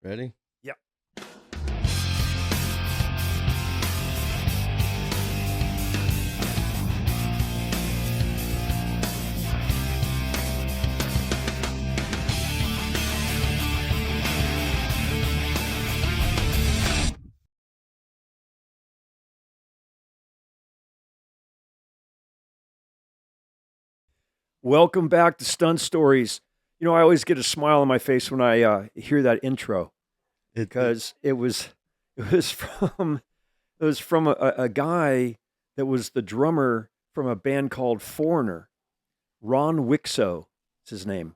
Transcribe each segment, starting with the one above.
Ready? Yep. Welcome back to Stunt Stories. You know, I always get a smile on my face when I hear that intro because it was from a guy that was the drummer from a band called Foreigner. Ron Wixow is his name.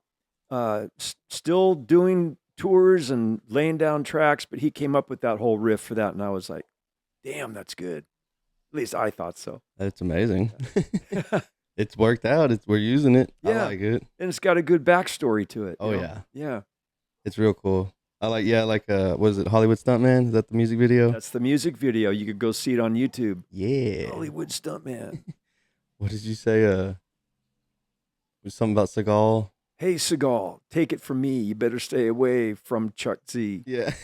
Still doing tours and laying down tracks, but he came up with that whole riff for that, and I was like, "Damn, that's good." At least I thought so. That's amazing. It's worked out. We're using it. Yeah. I like it. And it's got a good backstory to it. Oh, you know? yeah. Yeah. It's real cool. What is it, Hollywood Stuntman? Is that the music video? That's the music video. You could go see it on YouTube. Yeah. Hollywood Stuntman. What did you say? Was something about Seagal? Hey, Seagal, take it from me. You better stay away from Chuck Z. Yeah.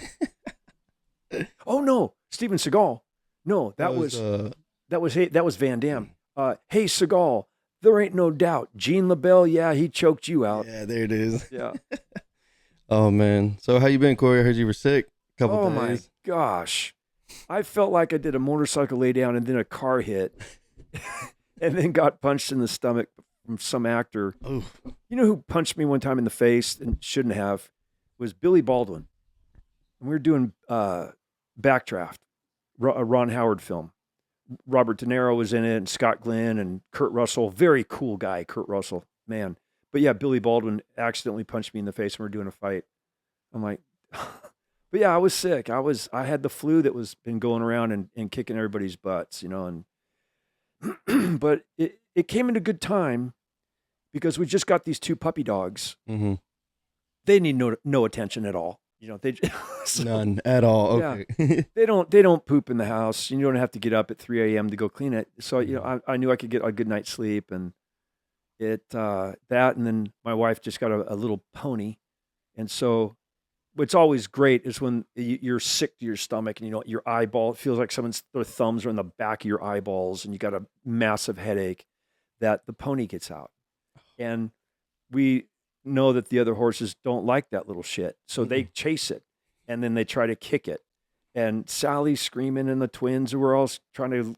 Oh, no. Steven Seagal. No, that was Van Damme. Hey, Seagal, there ain't no doubt. Gene LaBelle, yeah, he choked you out. Yeah, there it is. Yeah. Oh, man. So how you been, Corey? I heard you were sick a couple Oh, days. my gosh. I felt like I did a motorcycle lay down and then a car hit and then got punched in the stomach from some actor. Oof. You know who punched me one time in the face and shouldn't have? Was Billy Baldwin. And we were doing Backdraft, a Ron Howard film. Robert De Niro was in it, and Scott Glenn and Kurt Russell. Very cool guy, Kurt Russell, man. But yeah, Billy Baldwin accidentally punched me in the face when we were doing a fight. I'm like, but yeah, I was sick. I had the flu that was been going around and kicking everybody's butts, you know. And but it came at a good time because we just got these two puppy dogs. Mm-hmm. They need no attention at all. You know, None at all. Okay. Yeah, they don't poop in the house. You don't have to get up at 3 a.m. to go clean it. So, you know, I knew I could get a good night's sleep, and and then my wife just got a little pony. And so what's always great is when you're sick to your stomach and, you know, your eyeball, it feels like their thumbs are in the back of your eyeballs and you got a massive headache, that the pony gets out. And we know that the other horses don't like that little shit. So they chase it and then they try to kick it. And Sally's screaming and the twins were all trying to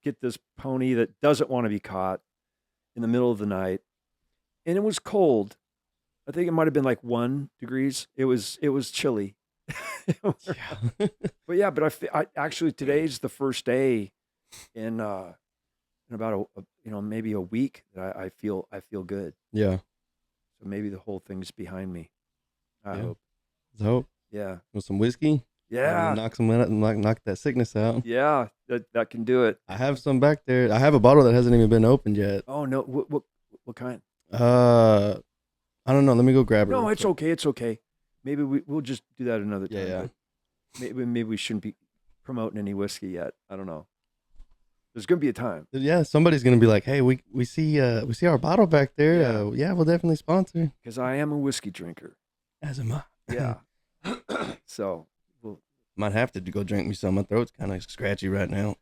get this pony that doesn't want to be caught in the middle of the night. And it was cold. I think it might have been like 1 degrees. It was chilly. Yeah. But yeah, I actually today's the first day in about maybe a week that I feel good. Yeah. So maybe the whole thing's behind me. I hope. Let's hope. Yeah. With some whiskey? Yeah. Knock that sickness out. Yeah. That can do it. I have some back there. I have a bottle that hasn't even been opened yet. Oh no. What kind? I don't know. Let me go grab it. No, it's okay. It's okay. Maybe we'll just do that another time. Yeah. Maybe we shouldn't be promoting any whiskey yet. I don't know. There's gonna be a time. Yeah, somebody's gonna be like, "Hey, we see our bottle back there. Yeah, we'll definitely sponsor." Because I am a whiskey drinker. As am I. Yeah. So might have to go drink me some. My throat's kind of scratchy right now.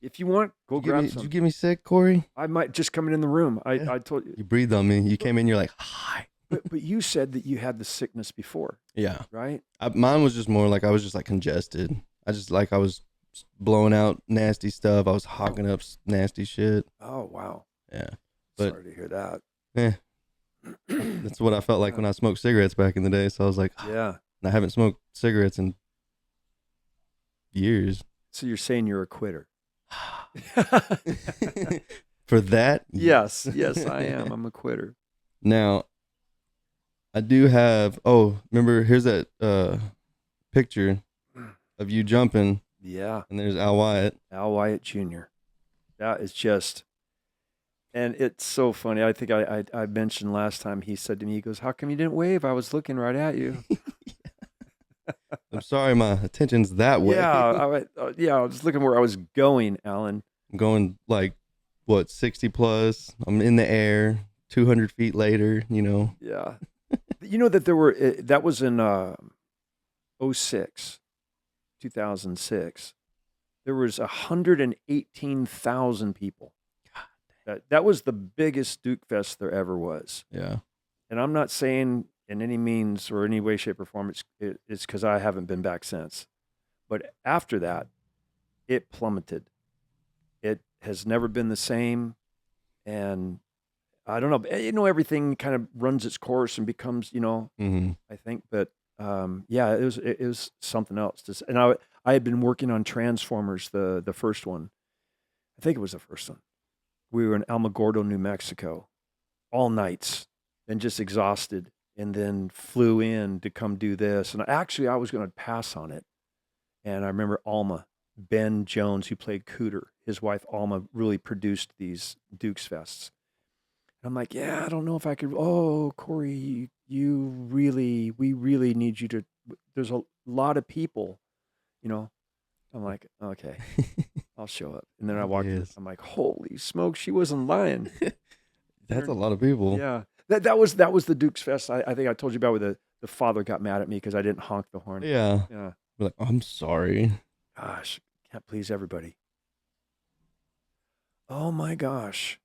If you want, go grab some. Did you get me sick, Corey? I might just come in the room. I told you. You breathed on me. You came in. You're like, "Hi." But you said that you had the sickness before. Yeah. Right. Mine was just more like I was just like congested. I was blowing out nasty stuff. I was hogging up nasty shit. Oh wow. Yeah. Sorry to hear that. Yeah. That's what I felt like when I smoked cigarettes back in the day. So I was like, yeah. I haven't smoked cigarettes in years. So you're saying you're a quitter? For that? Yes, I am. I'm a quitter. Now, I do have. Oh, remember? Here's that picture of you jumping. Yeah. And there's Al Wyatt. Al Wyatt Jr. That is just, and it's so funny. I think I mentioned last time, he said to me, he goes, "How come you didn't wave? I was looking right at you." I'm sorry, my attention's that way. Yeah, I was looking where I was going, Alan. I'm going like, 60 plus. I'm in the air, 200 feet later, you know. Yeah. You know that there were, that was in 06, 2006, there was 118,000 people. That was the biggest Duke Fest there ever was. Yeah. And I'm not saying in any means or any way, shape, or form it's because I haven't been back since. But after that, it plummeted. It has never been the same. And I don't know. Everything kind of runs its course and becomes, Mm-hmm. I think. But yeah, it was something else. And I had been working on Transformers, the first one. I think it was the first one. We were in Alamogordo, New Mexico, all nights, and just exhausted, and then flew in to come do this. And actually, I was going to pass on it. And I remember Alma, Ben Jones, who played Cooter, his wife Alma, really produced these Dukes Fests. And I'm like, yeah, I don't know if I could. Oh, Corey, we really need you to. There's a lot of people, you know. I'm like, okay, I'll show up. And then I walked in. Yes. I'm like, holy smoke, she wasn't lying. That's a lot of people. Yeah, that was the Dukes Fest. I think I told you about where the father got mad at me because I didn't honk the horn. Yeah. Yeah. We're like, I'm sorry. Gosh, can't please everybody. Oh my gosh.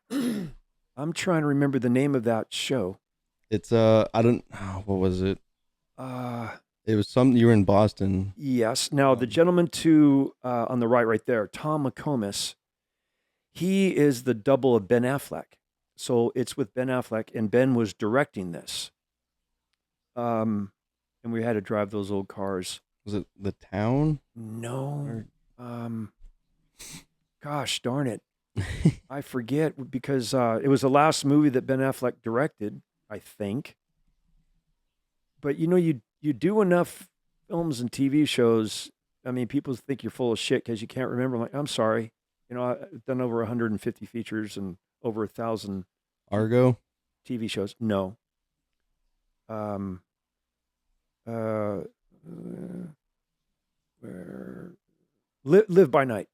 I'm trying to remember the name of that show. It's I don't what was it? Uh It was some you were in Boston. yes. Now the gentleman on the right there, Tom McComas, he is the double of Ben Affleck. So it's with Ben Affleck, and Ben was directing this. And we had to drive those old cars. Was it The Town? No. Gosh darn it. I forget because it was the last movie that Ben Affleck directed, I think. But you do enough films and TV shows. I mean, people think you're full of shit because you can't remember. I'm like, I'm sorry. I've done over 150 features and over 1,000 Argo? TV shows. No. Uh, where live by night.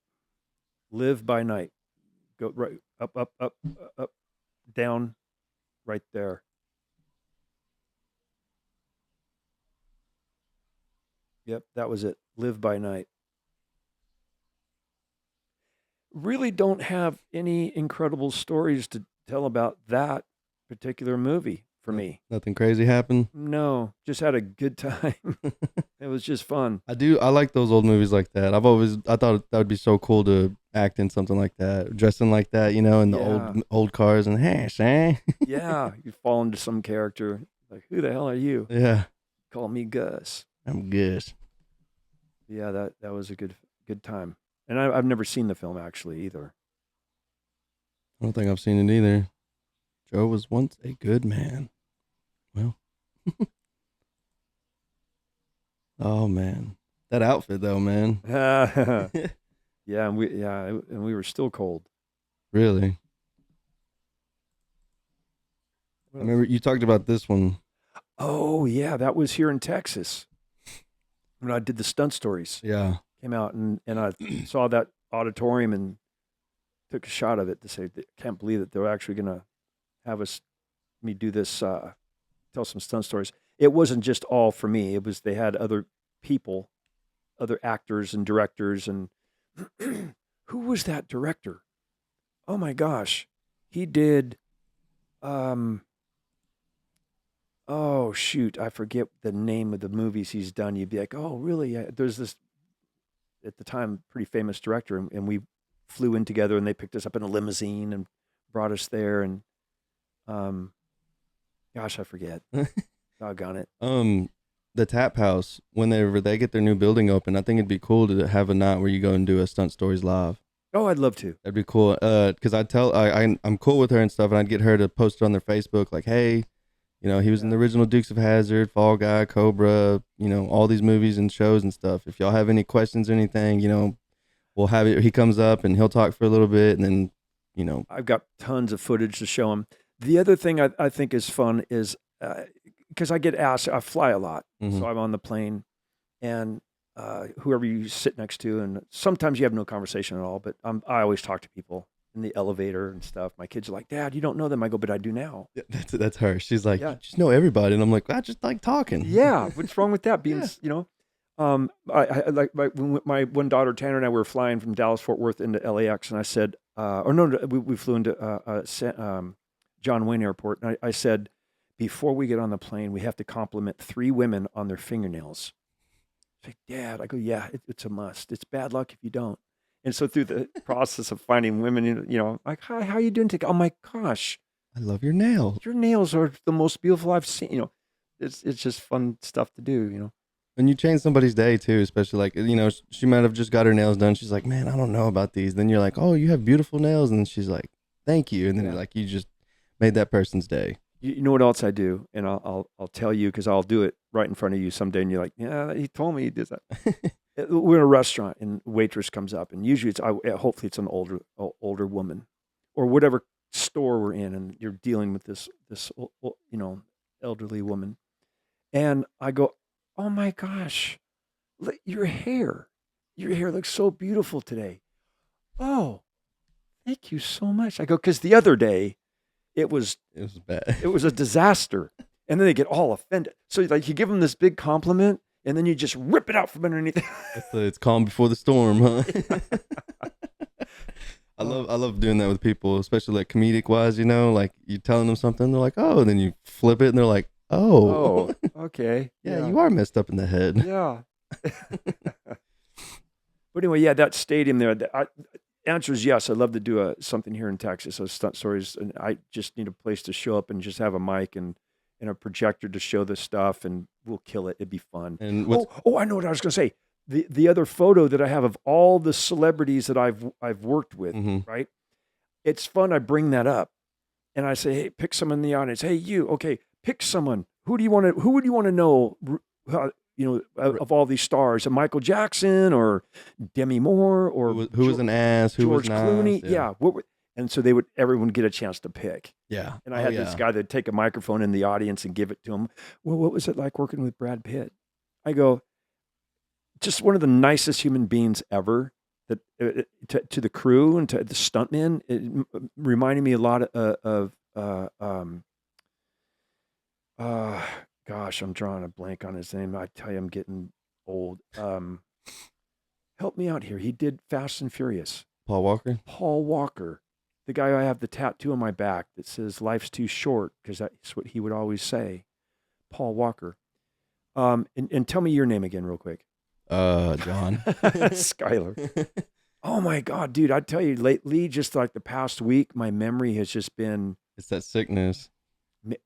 Live by night. Go right up, down, right there. Yep, that was it. Live by night. Really don't have any incredible stories to tell about that particular movie for me. Nothing crazy happened. No, just had a good time. It was just fun. I like those old movies like that. I thought that would be so cool to act in something like that, dressing like that, in the Yeah. old cars and hey, Shane. Yeah, you fall into some character. Like, who the hell are you? Yeah, Call me Gus. I'm good. Yeah, that was a good time. And I've never seen the film actually either. I don't think I've seen it either. Joe was once a good man. Well, oh man, that outfit though, man. Yeah, and we were still cold. Really. I remember you talked about this one. Oh yeah, that was here in Texas when I did the stunt stories. Yeah. Came out and I saw that auditorium and took a shot of it to say, I can't believe that they're actually going to have me do this, tell some stunt stories. It wasn't just all for me. It was, they had other people, other actors and directors. And who was that director? Oh my gosh. He did, oh shoot, I forget the name of the movies he's done. You'd be like, oh really? There's this, at the time, pretty famous director, and we flew in together, and they picked us up in a limousine and brought us there. And gosh, I forget. Doggone it. The Tap House, whenever they get their new building open, I think it'd be cool to have a night where you go and do a Stunt Stories live. Oh, I'd love to. That'd be cool. Because I'm cool with her and stuff, and I'd get her to post it on their Facebook, like, hey, he was in the original Dukes of Hazzard, Fall Guy, Cobra, all these movies and shows and stuff. If y'all have any questions or anything, we'll have it. He comes up and he'll talk for a little bit, and then, I've got tons of footage to show him. The other thing I think is fun is because I get asked, I fly a lot, so I'm on the plane, and whoever you sit next to, and sometimes you have no conversation at all, but I always talk to people, in the elevator and stuff. My kids are like, Dad, you don't know them. I go, but I do now. Yeah, that's her. She's like, Yeah. you just know everybody, and I'm like, I just like talking. Yeah. What's wrong with that? Being, Yeah. you know, I like when my one daughter Tanner and I were flying from Dallas Fort Worth into LAX, and I said, we flew into John Wayne Airport, and I said, before we get on the plane, we have to compliment 3 women on their fingernails. She's like, Dad, I go, yeah, it's a must. It's bad luck if you don't. And so through the process of finding women, you know, like, hi, how are you doing today? Oh my gosh, I love your nails. your nails are the most beautiful I've seen. You know, it's just fun stuff to do. You know. And you change somebody's day too, especially like, you know, she might have just got her nails done. She's like, man, I don't know about these. Then you're like, oh, you have beautiful nails. And she's like, thank you. And then Yeah. like, you just made that person's day. You know what else I do, and I'll tell you because I'll do it right in front of you someday, and you're like, yeah, he told me he did that. We're in a restaurant, and waitress comes up, and usually hopefully it's an older woman, or whatever store we're in, and you're dealing with this you know, elderly woman, and I go, oh my gosh, your hair looks so beautiful today. Oh, thank you so much. I go, because the other day it was bad. It was a disaster. And then they get all offended. So like you give them this big compliment and then you just rip it out from underneath. It's calm before the storm, huh? I love doing that with people, especially like comedic wise, you know, like you telling them something, they're like, oh, and then you flip it and they're like, oh, Okay. yeah, you are messed up in the head. Yeah. But anyway, yeah, that stadium there, answer is yes. I'd love to do something here in Texas, so Stunt Stories, and I just need a place to show up and just have a mic and a projector to show this stuff, and we'll kill it. It'd be fun. And I know what I was going to say. The other photo that I have of all the celebrities that I've worked with, right? It's fun. I bring that up, and I say, hey, pick someone in the audience. Hey, you, okay, pick someone. Who would you want to know? You know, of all these stars, Michael Jackson or Demi Moore or who was an ass, who George was nice, Clooney, yeah. And so everyone get a chance to pick. Yeah. And I had this guy that'd take a microphone in the audience and give it to him. Well, what was it like working with Brad Pitt? I go, just one of the nicest human beings ever. That to the crew and to the stuntmen, it reminded me a lot of gosh, I'm drawing a blank on his name. I tell you, I'm getting old. Help me out here. He did Fast and Furious. Paul Walker? Paul Walker. The guy I have the tattoo on my back that says life's too short, because that's what he would always say. Paul Walker. And tell me your name again real quick. John. Skylar. Oh my God, dude. I tell you, lately, just like the past week, my memory has just been... It's that sickness.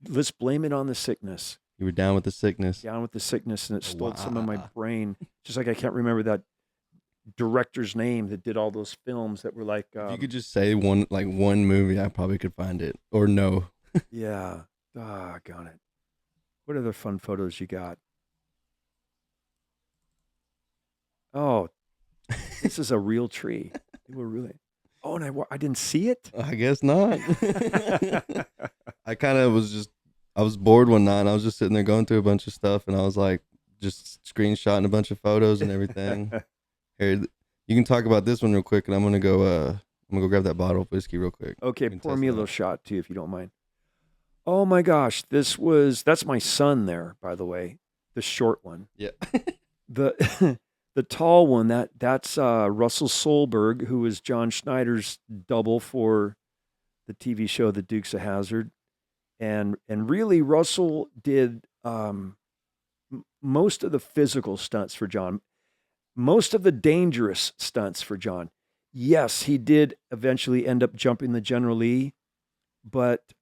Let's blame it on the sickness. You were down with the sickness. Down with the sickness, and it stole some of my brain. Just like I can't remember that director's name that did all those films that were like... if you could just say one movie, I probably could find it. Or no. Yeah. Got it. What other fun photos you got? Oh, this is a real tree. They were really... Oh, and I didn't see it? I guess not. I kind of I was bored one night and I was just sitting there going through a bunch of stuff and I was like, just screenshotting a bunch of photos and everything. Here, you can talk about this one real quick and I'm going to go grab that bottle of whiskey real quick. Okay, pour me a little shot too, if you don't mind. Oh my gosh, that's my son there, by the way, the short one. Yeah. The tall one, that's Russell Solberg, who was John Schneider's double for the TV show The Dukes of Hazzard. And really, Russell did most of the physical stunts for John, most of the dangerous stunts for John. Yes, he did eventually end up jumping the General Lee, but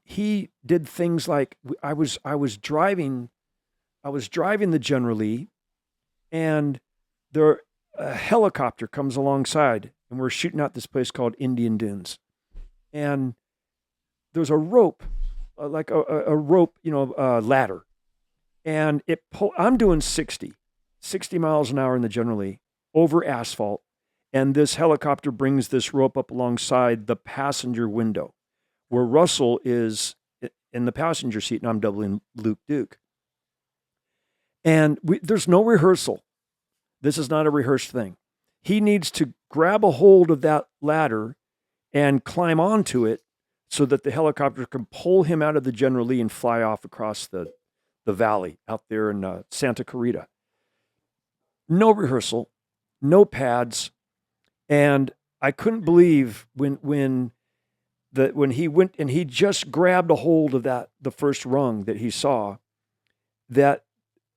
he did things like I was driving the General Lee, and a helicopter comes alongside, and we're shooting out this place called Indian Dunes, and there's a rope, like a rope, ladder, and I'm doing 60 miles an hour in the General Lee over asphalt, and this helicopter brings this rope up alongside the passenger window, where Russell is in the passenger seat, and I'm doubling Luke Duke, and there's no rehearsal. This is not a rehearsed thing. He needs to grab a hold of that ladder and climb onto it so that the helicopter can pull him out of the General Lee and fly off across the valley out there in Santa Clarita. No rehearsal, no pads, and I couldn't believe when he went and he just grabbed a hold of the first rung that he saw, that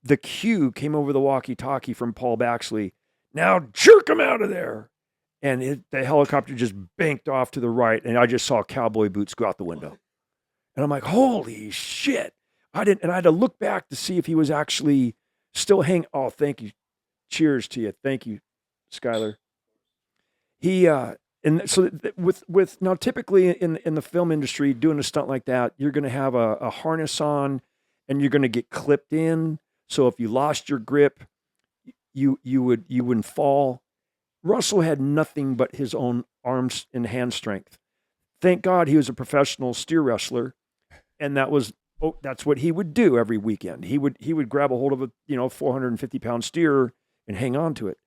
the cue came over the walkie-talkie from Paul Baxley. Now jerk him out of there. And the helicopter just banked off to the right, and I just saw cowboy boots go out the window. And I'm like, holy shit. I had to look back to see if he was actually still hanging. Oh, thank you. Cheers to you. Thank you, Skylar. And so with now typically in the film industry, doing a stunt like that, you're going to have a harness on, and you're going to get clipped in. So if you lost your grip, you wouldn't fall. Russell had nothing but his own arms and hand strength. Thank God he was a professional steer wrestler, and that's what he would do every weekend. He would grab a hold of a 450-pound steer and hang on to it.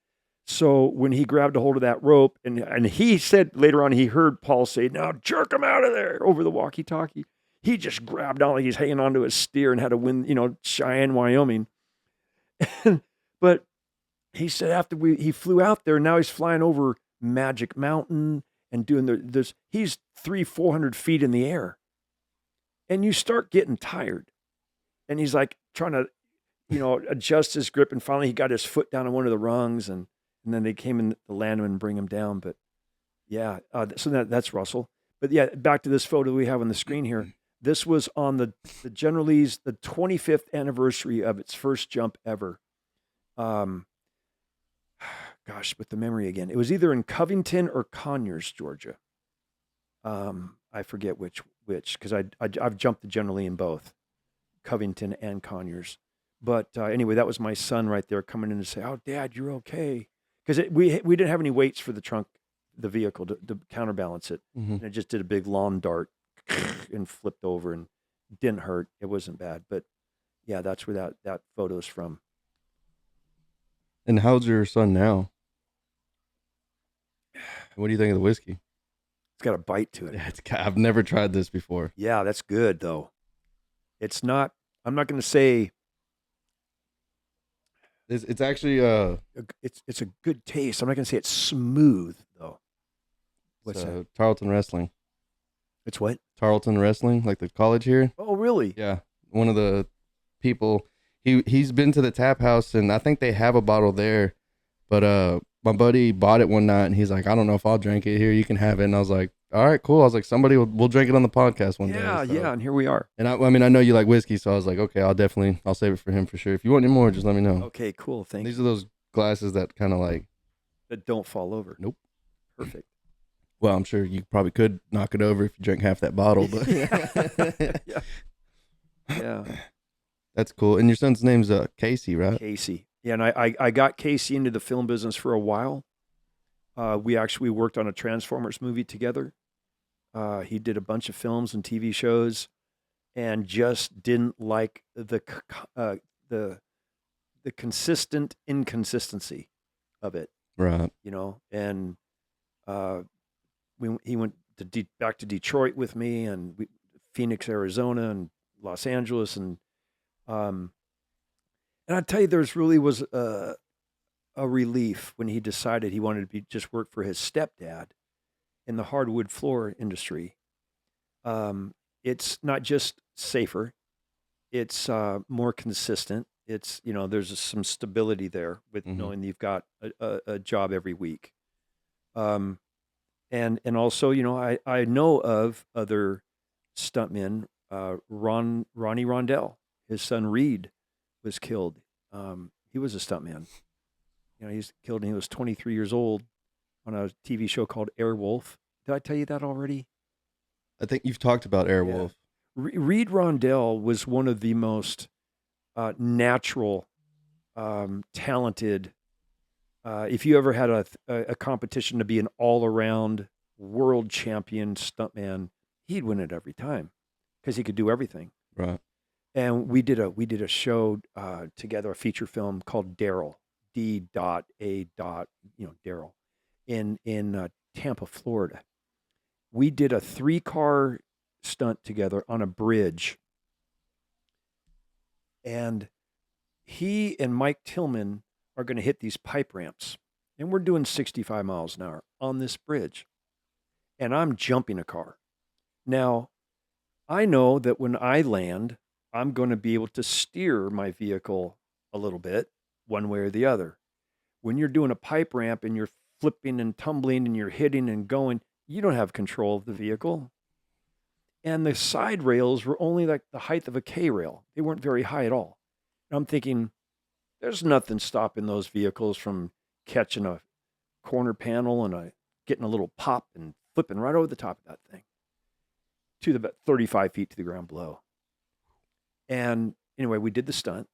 So when he grabbed a hold of that rope, and he said later on he heard Paul say, "Now jerk him out of there," over the walkie-talkie. He just grabbed on like he's hanging onto his steer and had to win, Cheyenne, Wyoming. But he said after he flew out there, now he's flying over Magic Mountain and doing this. He's 400 feet in the air, and you start getting tired. And he's like trying to, adjust his grip. And finally, he got his foot down on one of the rungs, and then they came in to land him and bring him down. But yeah, so that's Russell. But yeah, back to this photo we have on the screen here. This was on the General Lee's the 25th anniversary of its first jump ever. Gosh, with the memory again. It was either in Covington or Conyers, Georgia. I forget which, because I've jumped the General Lee in both, Covington and Conyers. But anyway, that was my son right there coming in to say, "Oh, Dad, you're okay." Because we didn't have any weights for the trunk, the vehicle to counterbalance it. Mm-hmm. And it just did a big lawn dart and flipped over, and didn't hurt. It wasn't bad. But yeah, that's where that photo's from. And how's your son now? What do you think of the whiskey? It's got a bite to it. Yeah, I've never tried this before. Yeah, that's good though. It's not. I'm not going to say. It's actually it's a good taste. I'm not going to say it's smooth though. What's that? Tarleton Wrestling. It's what? Tarleton Wrestling, like the college here. Oh, really? Yeah, one of the people. He's been to the tap house, and I think they have a bottle there. But my buddy bought it one night, and he's like, "I don't know if I'll drink it here. You can have it." And I was like, "All right, cool." I was like, we'll drink it on the podcast one day. Yeah, So. yeah, and here we are. And I know you like whiskey, so I was like, okay, I'll save it for him for sure. If you want any more, just let me know. Okay, cool. Thanks. These are those glasses that kind of like that don't fall over. Nope. Perfect. Well, I'm sure you probably could knock it over if you drank half that bottle, but yeah. That's cool. And your son's name's Casey, right? Casey. Yeah, and I got Casey into the film business for a while. We actually worked on a Transformers movie together. He did a bunch of films and TV shows, and just didn't like the consistent inconsistency of it. Right. And he went back to Detroit with me, and Phoenix, Arizona, and Los Angeles, and I tell you, there's really was a relief when he decided he wanted to just work for his stepdad in the hardwood floor industry. It's not just safer, it's more consistent. It's, there's some stability there with knowing you've got a job every week. And also, I know of other stuntmen. Ronnie Rondell, his son Reed, was killed. He was a stuntman. He's killed when he was 23 years old on a TV show called Airwolf. Did I tell you that already? I think you've talked about Airwolf. Yeah. Reed Rondell was one of the most natural, talented. If you ever had a competition to be an all-around world champion stuntman, he'd win it every time because he could do everything. Right. And we did a show together, a feature film called Daryl, D.A. Daryl, in Tampa, Florida. we did a 3-car stunt together on a bridge. And he and Mike Tillman are going to hit these pipe ramps. And we're doing 65 miles an hour on this bridge. And I'm jumping a car. Now, I know that when I land, I'm going to be able to steer my vehicle a little bit, one way or the other. When you're doing a pipe ramp and you're flipping and tumbling and you're hitting and going, you don't have control of the vehicle. And the side rails were only like the height of a K rail. They weren't very high at all. And I'm thinking, there's nothing stopping those vehicles from catching a corner panel and getting a little pop and flipping right over the top of that thing to the about 35 feet to the ground below. And anyway, we did the stunt.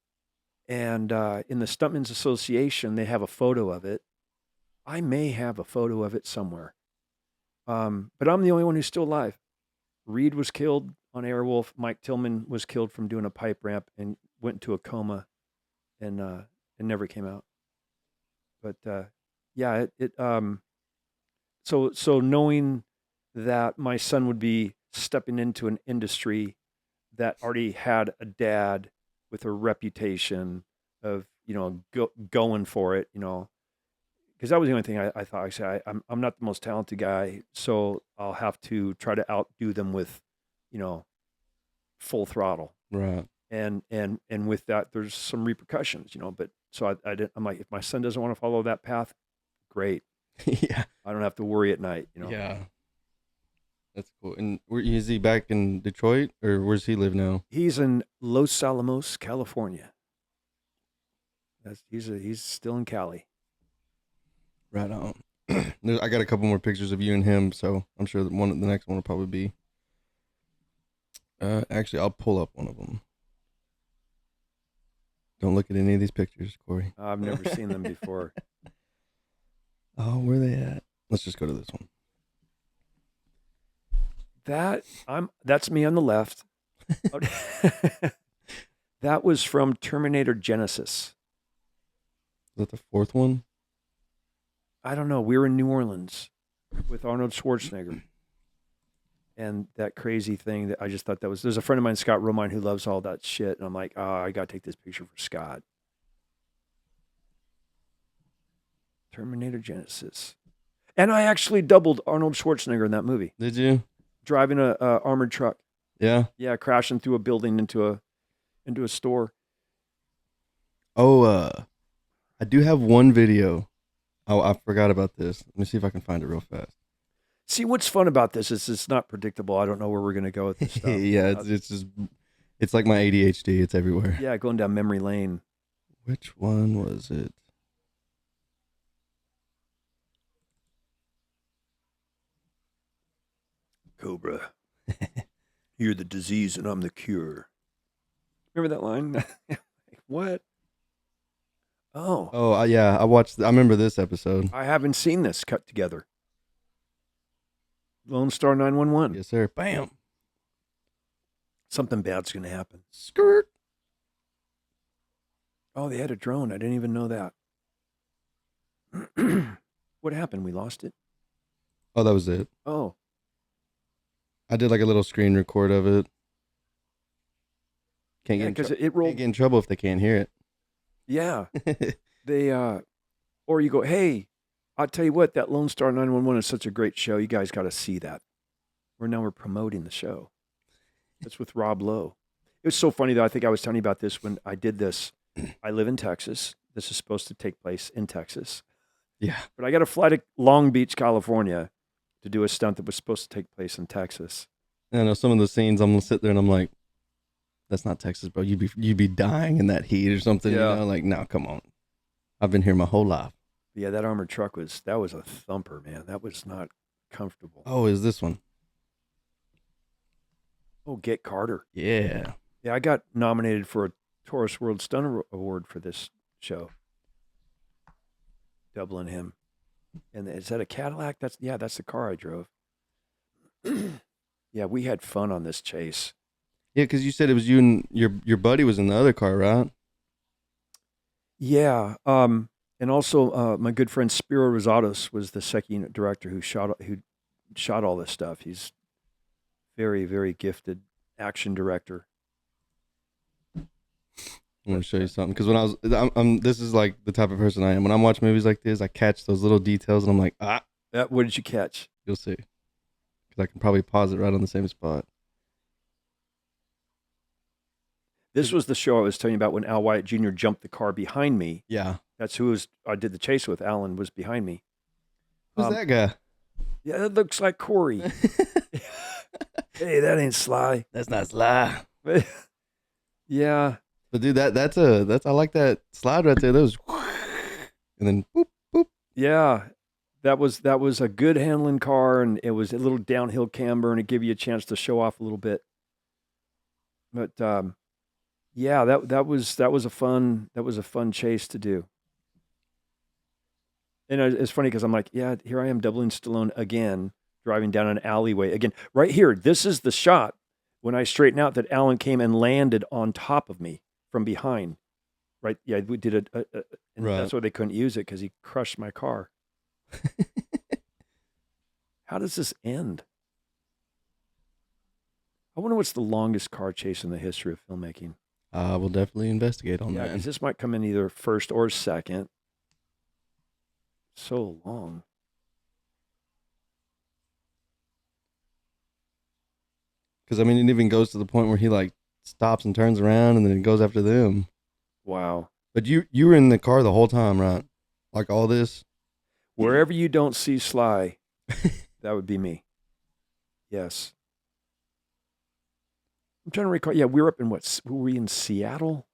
And in the Stuntmen's Association, they have a photo of it. I may have a photo of it somewhere. But I'm the only one who's still alive. Reed was killed on Airwolf. Mike Tillman was killed from doing a pipe ramp and went into a coma and never came out. But yeah, so knowing that my son would be stepping into an industry that already had a dad with a reputation of, going for it, because that was the only thing I thought. I said, I'm not the most talented guy, so I'll have to try to outdo them with, full throttle. Right. And with that, there's some repercussions, but so I'm like, if my son doesn't want to follow that path, great. Yeah. I don't have to worry at night, Yeah. That's cool. And is he back in Detroit, or where's he live now? He's in Los Alamos, California. He's still in Cali. Right on. I got a couple more pictures of you and him, so I'm sure that the next one will probably be. Actually, I'll pull up one of them. Don't look at any of these pictures, Corey. I've never seen them before. Oh, where are they at? Let's just go to this one. That's me on the left. That was from Terminator Genesis. Is that the fourth one? I don't know. We were in New Orleans with Arnold Schwarzenegger. And that crazy thing that I just thought there's a friend of mine, Scott Romine, who loves all that shit. And I'm like, I got to take this picture for Scott. Terminator Genesis. And I actually doubled Arnold Schwarzenegger in that movie. Did you? Driving a armored truck. Yeah. Yeah, crashing through a building into a store. Oh, I do have one video. Oh, I forgot about this. Let me see if I can find it real fast. See, what's fun about this is it's not predictable. I don't know where we're going to go with this stuff. Yeah, it's like my ADHD. It's everywhere. Yeah, going down memory lane. Which one was it? Cobra, you're the disease and I'm the cure. Remember that line? What? Oh, yeah. I remember this episode. I haven't seen this cut together. Lone Star 911. Yes, sir. Bam. Something bad's going to happen. Skirt. Oh, they had a drone. I didn't even know that. What happened? We lost it? Oh, that was it. Oh. I did like a little screen record of it. Can't it rolled. Can't get in trouble if they can't hear it. Yeah. They, or you go, hey, I'll tell you what, that Lone Star 911 is such a great show. You guys got to see that. We're promoting the show. It's with Rob Lowe. It was so funny, though. I think I was telling you about this when I did this. I live in Texas. This is supposed to take place in Texas. Yeah. But I got to fly to Long Beach, California to do a stunt that was supposed to take place in Texas. I know some of the scenes I'm going to sit there and I'm like, that's not Texas, bro. You'd be dying in that heat or something. Yeah. Like, no, come on. I've been here my whole life. Yeah, that armored truck was a thumper, man. That was not comfortable. Oh, is this one? Oh, Get Carter. Yeah. Yeah, I got nominated for a Taurus World Stunt Award for this show. Doubling him. And is that a Cadillac? That's the car I drove. Yeah, we had fun on this chase. Yeah, because you said it was you and your buddy was in the other car, right? Yeah. And also my good friend Spiro Rosatos was the second unit director who shot all this stuff. He's very, very gifted action director. I'm gonna show you something because when this is like the type of person I am. When I'm watching movies like this, I catch those little details and I'm like, What did you catch? you'll see, because I can probably pause it right on the same spot. This was the show I was telling you about when Al Wyatt Jr. jumped the car behind me. Yeah, That's who I did the chase with. Alan was behind me. who's that guy? Yeah, that looks like Corey. Hey, that ain't Sly. That's not Sly. Yeah. But dude, that's I like that slide right there. That was, and then boop boop. Yeah. That was a good handling car, and it was a little downhill camber, and it gave you a chance to show off a little bit. But yeah, that was a fun chase to do. And it's funny because I'm like, yeah, here I am doubling Stallone again, driving down an alleyway again. Right here, this is the shot when I straighten out that Alan came and landed on top of me from behind. Right? Yeah, we did and Right. That's why they couldn't use it, because he crushed my car. How does this end? I wonder what's the longest car chase in the history of filmmaking. We'll definitely investigate on Yeah, that. because this might come in either first or second. So long. Because I mean, it even goes to the point where he like stops and turns around and then it goes after them. Wow. But you were in the car the whole time, right? Like all this. Wherever you don't see Sly, that would be me. Yes. I'm trying to recall. Yeah, we were up in were we in Seattle?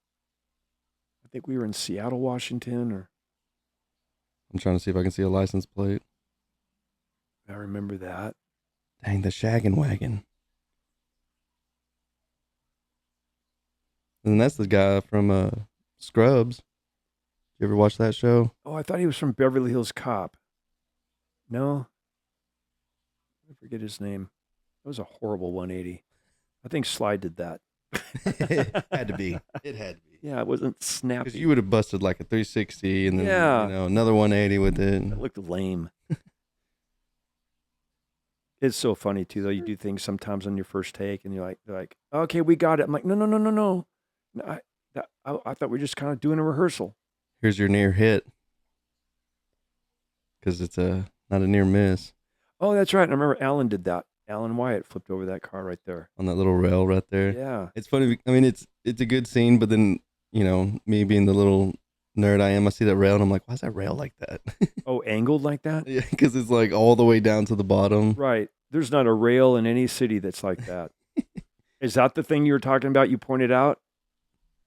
I think we were in Seattle, Washington, or I'm trying to see if I can see a license plate. I remember that. Dang, the shaggin' wagon. And that's the guy from Scrubs. You ever watch that show? Oh, I thought he was from Beverly Hills Cop. No. I forget his name. That was a horrible 180. I think Sly did that. It had to be. It had to be. Yeah, it wasn't snappy. Because you would have busted like a 360 and then Yeah. another 180 with it. It looked lame. It's so funny too, though. You do things sometimes on your first take, and they're like, okay, we got it. I'm like, no. I thought we were just kind of doing a rehearsal. Here's your near hit. Because it's not a near miss. Oh, that's right. And I remember Alan did that. Alan Wyatt flipped over that car right there. On that little rail right there. Yeah. It's funny. I mean, it's a good scene, but then, me being the little nerd I am, I see that rail and I'm like, why is that rail like that? Oh, angled like that? Yeah, because it's like all the way down to the bottom. Right. There's not a rail in any city that's like that. Is that the thing you were talking about? You pointed out?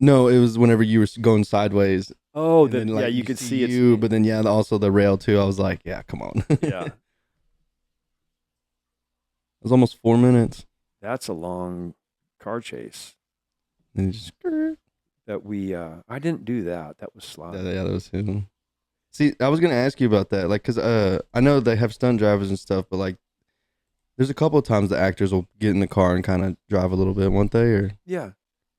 No, it was whenever you were going sideways. Oh, and then, yeah, you could see it. you, but then also the rail too. I was like, yeah, come on. Yeah. It was almost 4 minutes. That's a long car chase. And you just That we, I didn't do that. That was Sly. yeah, that was him. See, I was gonna ask you about that, like, cause I know they have stunt drivers and stuff, but like, there's a couple of times the actors will get in the car and kind of drive a little bit, won't they? Or Yeah.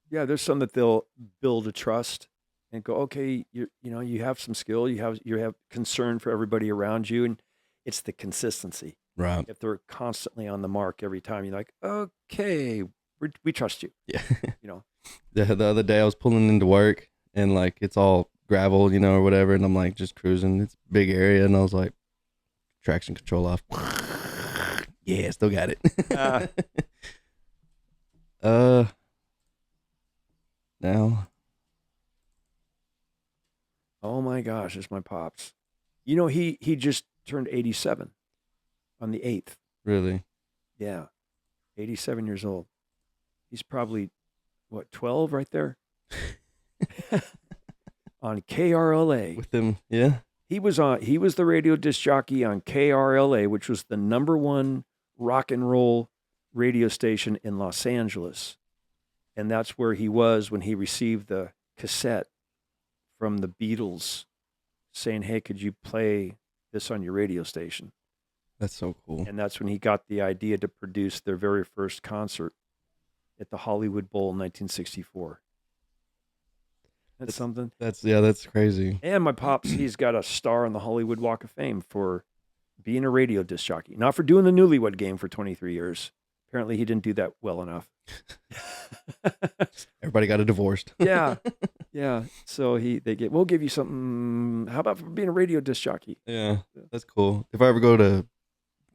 There's some that they'll build a trust and go, okay, you have some skill, you have concern for everybody around you, and it's the consistency. right? If they're constantly on the mark every time, you're like, okay, we trust you. Yeah. The other day I was pulling into work and like it's all gravel, or whatever, and I'm like just cruising. It's a big area, and I was like, traction control off. Yeah, still got it. Now. Oh my gosh, it's my pops. He just turned 87 on the 8th. Really? Yeah. 87 years old. He's probably, 12 right there? On KRLA. With them, yeah. He was the radio disc jockey on KRLA, which was the #1 rock and roll radio station in Los Angeles. And that's where he was when he received the cassette from the Beatles saying, hey, could you play this on your radio station? That's so cool. And that's when he got the idea to produce their very first concert at the Hollywood Bowl in 1964. That's something. That's crazy. And my pops, he's got a star on the Hollywood Walk of Fame for being a radio disc jockey, not for doing the Newlywed Game for 23 years. Apparently, he didn't do that well enough. Everybody got a divorced. Yeah, yeah. So we'll give you something. How about for being a radio disc jockey? Yeah, that's cool. If I ever go to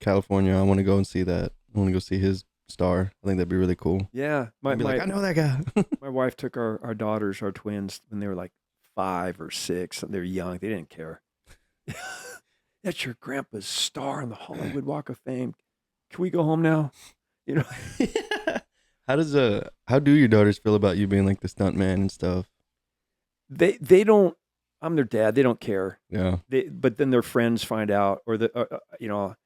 California, I want to go and see that. I want to go see his star. I think that'd be really cool. Yeah, I'd be like, I know that guy. my wife took our daughters, our twins, when they were like 5 or 6. They were young. They didn't care. That's your grandpa's star on the Hollywood Walk of Fame. Can we go home now? You know. How do your daughters feel about you being like the stunt man and stuff? They don't. I'm their dad. They don't care. Yeah. But then their friends find out, or you know,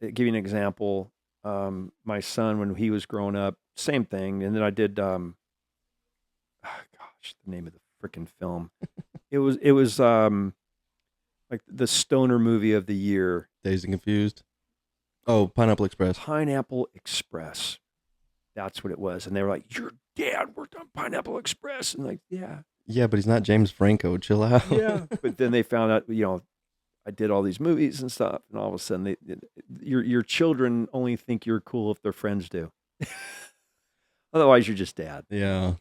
give you an example. My son, when he was growing up, same thing. And then I did. Gosh, the name of the freaking film. It was like the stoner movie of the year. Dazed and Confused. Oh, Pineapple Express. Pineapple Express. That's what it was. And they were like, your dad worked on Pineapple Express. And like, yeah. Yeah, but he's not James Franco. Chill out. Yeah. But then they found out, you know, I did all these movies and stuff. And all of a sudden, your children only think you're cool if their friends do. Otherwise, you're just dad. Yeah.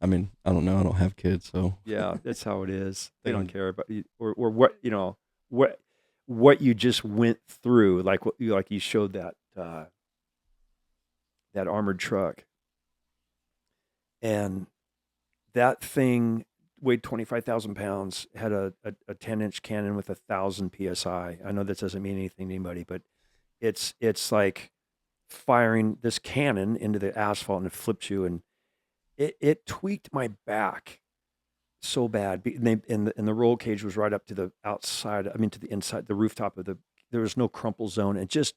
I mean, I don't know. I don't have kids, so. Yeah, that's how it is. They don't care about you or what, you know, what you just went through. Like you showed that armored truck. And that thing weighed 25,000 pounds, had a 10-inch cannon with 1,000 PSI. I know that doesn't mean anything to anybody, but it's like firing this cannon into the asphalt and it flips you. And it tweaked my back so bad. And the roll cage was right up to the outside. I mean, to the inside, the rooftop of there was no crumple zone. It just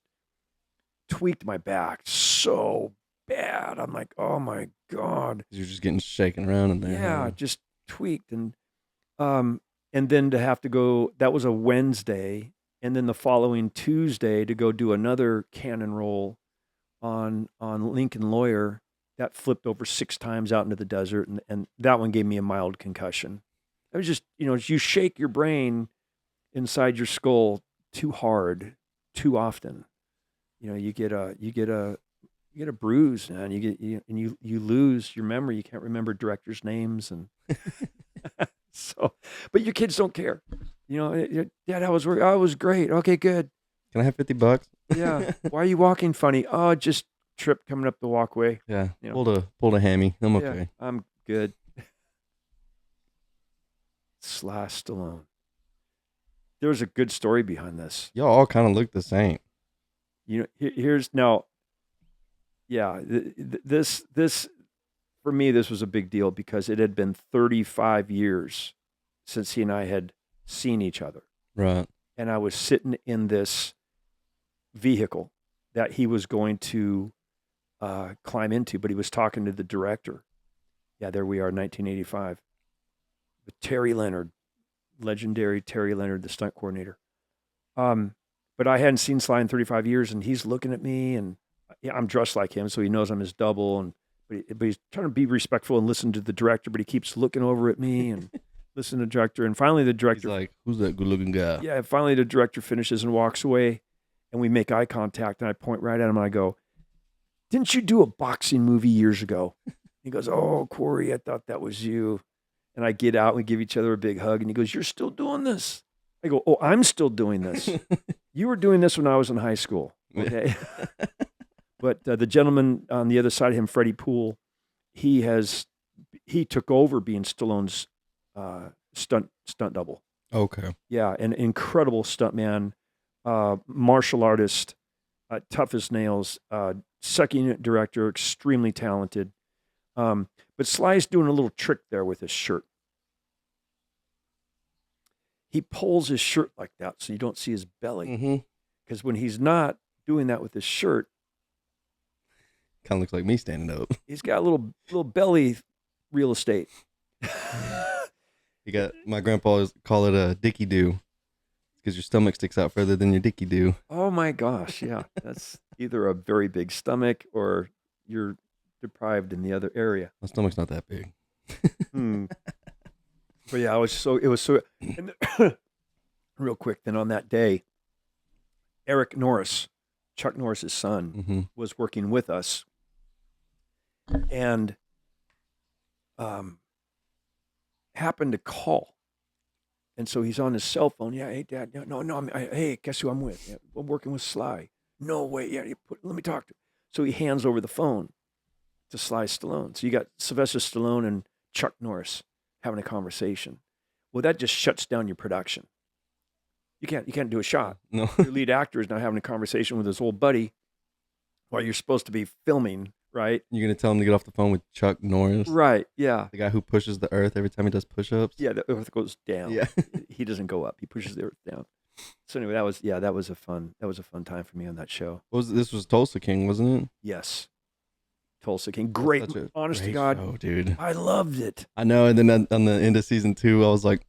tweaked my back so bad. I'm like, oh my God. You're just getting shaken around in there. Yeah, just tweaked. And then to have to go, that was a Wednesday. And then the following Tuesday to go do another cannon roll on Lincoln Lawyer. That flipped over 6 times out into the desert, and that one gave me a mild concussion. It was just, you know, you shake your brain inside your skull too hard, too often. You know, you get a bruise, man. You lose your memory. You can't remember directors' names, and so. But your kids don't care. You know, Dad, I was great. Okay, good. Can I have $50? Yeah. Why are you walking funny? Oh, just trip coming up the walkway. Yeah, you know. pulled a hammy. I'm okay. Yeah, I'm good. Stallone. There's a good story behind this. Y'all all kind of look the same. You know, here's now. Yeah, this for me, this was a big deal because it had been 35 years since he and I had seen each other. Right. And I was sitting in this vehicle that he was going to climb into, but he was talking to the director. Yeah, there we are, 1985. With Terry Leonard, legendary Terry Leonard, the stunt coordinator. But I hadn't seen Sly in 35 years, and he's looking at me, and I'm dressed like him, so he knows I'm his double, but he's trying to be respectful and listen to the director, but he keeps looking over at me and listening to the director. And finally, the director... He's like, who's that good-looking guy? Yeah, finally the director finishes and walks away, and we make eye contact, and I point right at him, and I go, didn't you do a boxing movie years ago? He goes, oh, Corey, I thought that was you. And I get out and we give each other a big hug. And he goes, you're still doing this? I go, oh, I'm still doing this. You were doing this when I was in high school. Okay. But the gentleman on the other side of him, Freddie Poole, he took over being Stallone's stunt double. Okay. Yeah, an incredible stuntman, martial artist, tough as nails, second unit director, extremely talented. But Sly's doing a little trick there with his shirt. He pulls his shirt like that so you don't see his belly. Because when he's not doing that with his shirt, kind of looks like me standing up. He's got a little belly real estate. You got my grandpa call it a dicky do because your stomach sticks out further than your dicky do. Oh my gosh, yeah, that's either a very big stomach or you're deprived in the other area. My stomach's not that big. But yeah, it was so. And real quick, then on that day, Eric Norris, Chuck Norris's son, Mm-hmm. was working with us, and happened to call. And so he's on his cell phone. Yeah, hey, Dad. No. Hey, guess who I'm with? Yeah, I'm working with Sly. No way. Yeah, let me talk to him. So he hands over the phone to Sly Stallone. So you got Sylvester Stallone and Chuck Norris having a conversation. Well, that just shuts down your production. You can't do a shot. No. Your lead actor is now having a conversation with his old buddy while you're supposed to be filming, right? You're gonna tell him to get off the phone with Chuck Norris, Right. Yeah. the guy who pushes the earth every time he does push-ups. Yeah. The earth goes down. Yeah. He doesn't go up. He pushes the earth down. So anyway, that was a fun time for me on that show. This was Tulsa King, wasn't it? Yes. Tulsa King. Great. Such a Honest to great God. show, dude. I loved it. I know. And then on the end of season 2, I was like,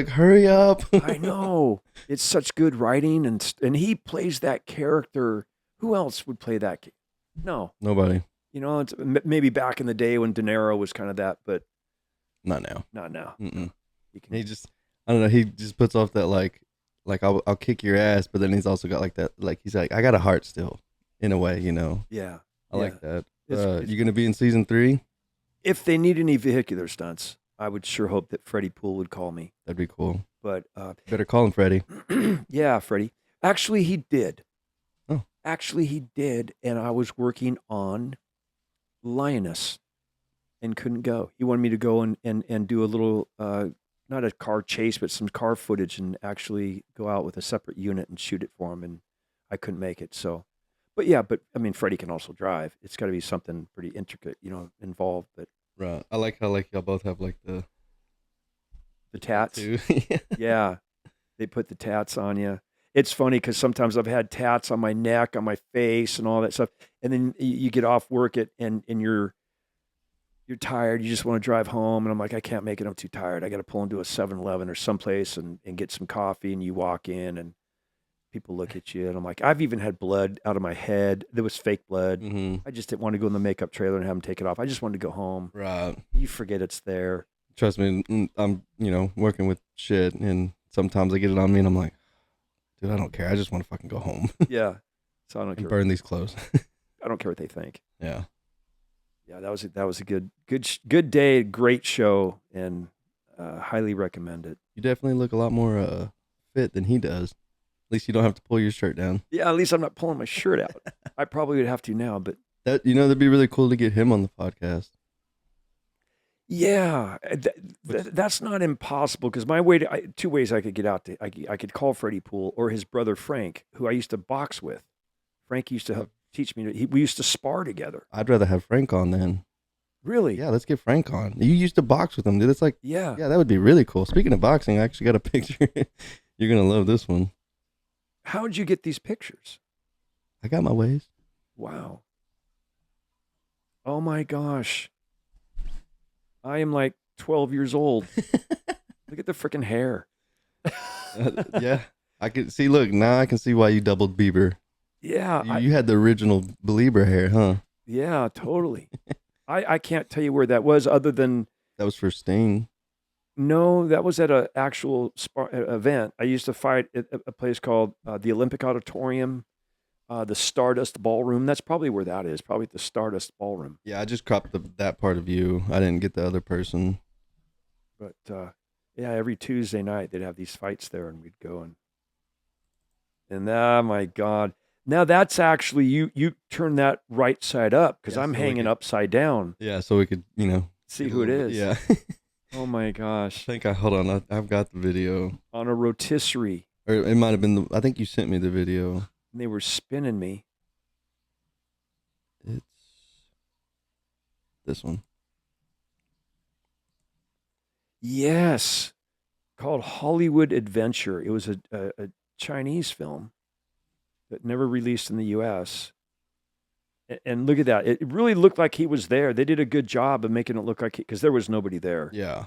hurry up. I know. It's such good writing, and he plays that character. Who else would play that? No. Nobody. You know, it's maybe back in the day when De Niro was kind of that, but Not now. not now. Mm-mm. He can, He just, I don't know. He just puts off that like I'll kick your ass, but then he's also got like that, like he's like, I got a heart still, in a way, you know. yeah. I like that. It's You gonna be in season 3? If they need any vehicular stunts, I would sure hope that Freddie Poole would call me. That'd be cool. But Better call him, Freddie. yeah, Freddie. Actually, he did. Oh. Actually, he did, and I was working on Lioness and couldn't go. He wanted me to go and do a little, not a car chase, but some car footage and actually go out with a separate unit and shoot it for him, and I couldn't make it. So, but I mean, Freddie can also drive. It's got to be something pretty intricate, involved. But Right. I like how like y'all both have like the tats, two. yeah, they put the tats on you. It's funny because sometimes I've had tats on my neck, on my face, and all that stuff. And then you get off work and you're tired. You just want to drive home. And I'm like, I can't make it. I'm too tired. I got to pull into a 7-Eleven or someplace and get some coffee. And you walk in and people look at you. And I'm like, I've even had blood out of my head. There was fake blood. Mm-hmm. I just didn't want to go in the makeup trailer and have them take it off. I just wanted to go home. Right. You forget it's there. Trust me, I'm working with shit, and sometimes I get it on me, and I'm like, dude, I don't care. I just want to fucking go home Yeah. So I don't and care. burn these clothes. I don't care what they think. Yeah. Yeah, that was a good day, great show, and highly recommend it. You definitely look a lot more fit than he does. At least you don't have to pull your shirt down. Yeah, at least I'm not pulling my shirt out. I probably would have to now, but That'd be really cool to get him on the podcast. yeah, that's not impossible because two ways I could get out. I could call Freddie Poole or his brother Frank, who I used to box with. Frank used to help teach me. We used to spar together. I'd rather have Frank on then. Really? Yeah, let's get Frank on. You used to box with him, dude. It's like, Yeah. yeah, that would be really cool. Speaking of boxing, I actually got a picture. You're gonna love this one. How'd you get these pictures? I got my ways. Wow. Oh my gosh. I am like 12 years old. Look at the freaking hair. Yeah, I could see. Look, now I can see why you doubled Bieber. Yeah. You had the original Belieber hair, huh? Yeah, totally. I can't tell you where that was other than, That was for Sting. no, that was at an actual event. I used to fight at a place called the Olympic Auditorium, the Stardust Ballroom. That's probably where that is, probably at the Stardust Ballroom. Yeah, I just cropped that part of you. I didn't get the other person. But yeah, every Tuesday night they'd have these fights there and we'd go and oh my God. Now that's actually, you turn that right side up because Yeah, I'm so we hanging could- upside down. Yeah, so we could, See get a who it little is. bit- Yeah. Oh my gosh. Hold on. I've got the video. On a rotisserie. Or it might have been I think you sent me the video. And they were spinning me. It's this one. Yes. Called Hollywood Adventure. It was a Chinese film that never released in the US. And look at that. It really looked like he was there. They did a good job of making it look like because there was nobody there. Yeah.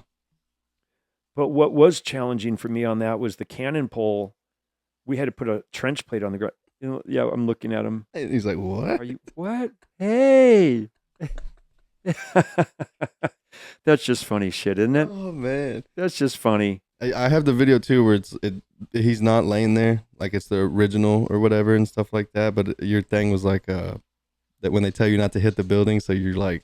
But what was challenging for me on that was the cannon pole. We had to put a trench plate on the ground. Yeah, I'm looking at him. And he's like, what? Are you what? Hey. That's just funny shit, isn't it? Oh man. That's just funny. I have the video too where he's not laying there like it's the original or whatever and stuff like that. But your thing was like that when they tell you not to hit the building, so you're like,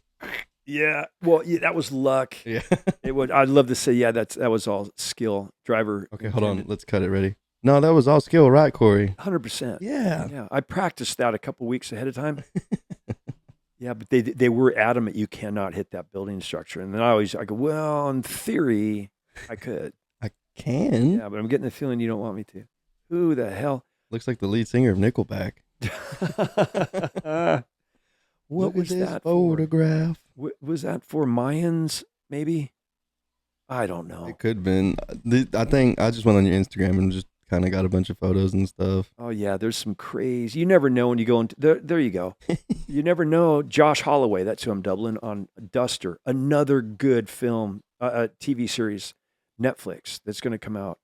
Yeah. Well, yeah, that was luck. yeah. It would. I'd love to say, yeah, that was all skill. Driver. Okay, hold on. Let's cut it. Ready? No, that was all skill, right, Corey? 100%. Yeah. Yeah. I practiced that a couple weeks ahead of time. Yeah, but they were adamant you cannot hit that building structure, and then I go, well, in theory, I could. I can. Yeah, but I'm getting the feeling you don't want me to. Who the hell? Looks like the lead singer of Nickelback. What Look was at this that photograph? for? Was that for Mayans? Maybe. I don't know. It could have been. I think I just went on your Instagram and just kind of got a bunch of photos and stuff. Oh yeah, there's some crazy. You never know when you go into there. You go. You never know. Josh Holloway, that's who I'm doubling on. Duster, another good film, TV series, Netflix that's going to come out.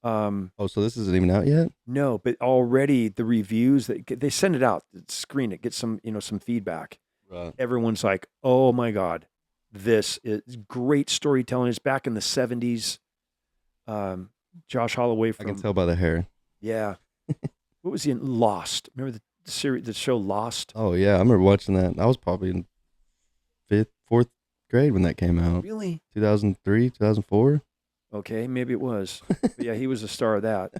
Oh, so this isn't even out yet? No, but already the reviews that they send it out, screen it, get some some feedback. Right. Everyone's like, "Oh my god, this is great storytelling." It's back in the '70s. Josh Holloway I from can tell by the hair. yeah. What was he in Lost? Remember the series, the show Lost? Oh yeah, I remember watching that. I was probably in fourth grade when that came out. Really? 2003, 2004. Okay, maybe it was. But yeah, he was a star of that.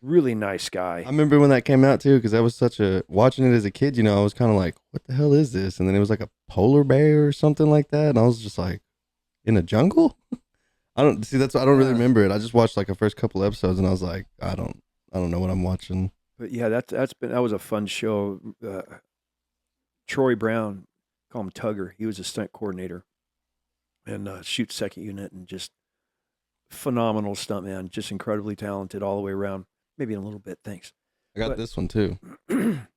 Really nice guy. I remember when that came out too, because I was watching it as a kid. I was kind of like, "What the hell is this?" And then it was like a polar bear or something like that, and I was just like, "In a jungle." I don't see. I don't really remember it. I just watched like the first couple episodes, and I was like, I don't know what I'm watching. But yeah, that was a fun show. Troy Brown, call him Tugger. He was a stunt coordinator and shoot second unit, and just phenomenal stuntman, just incredibly talented all the way around. Maybe in a little bit. Thanks. I got this one too.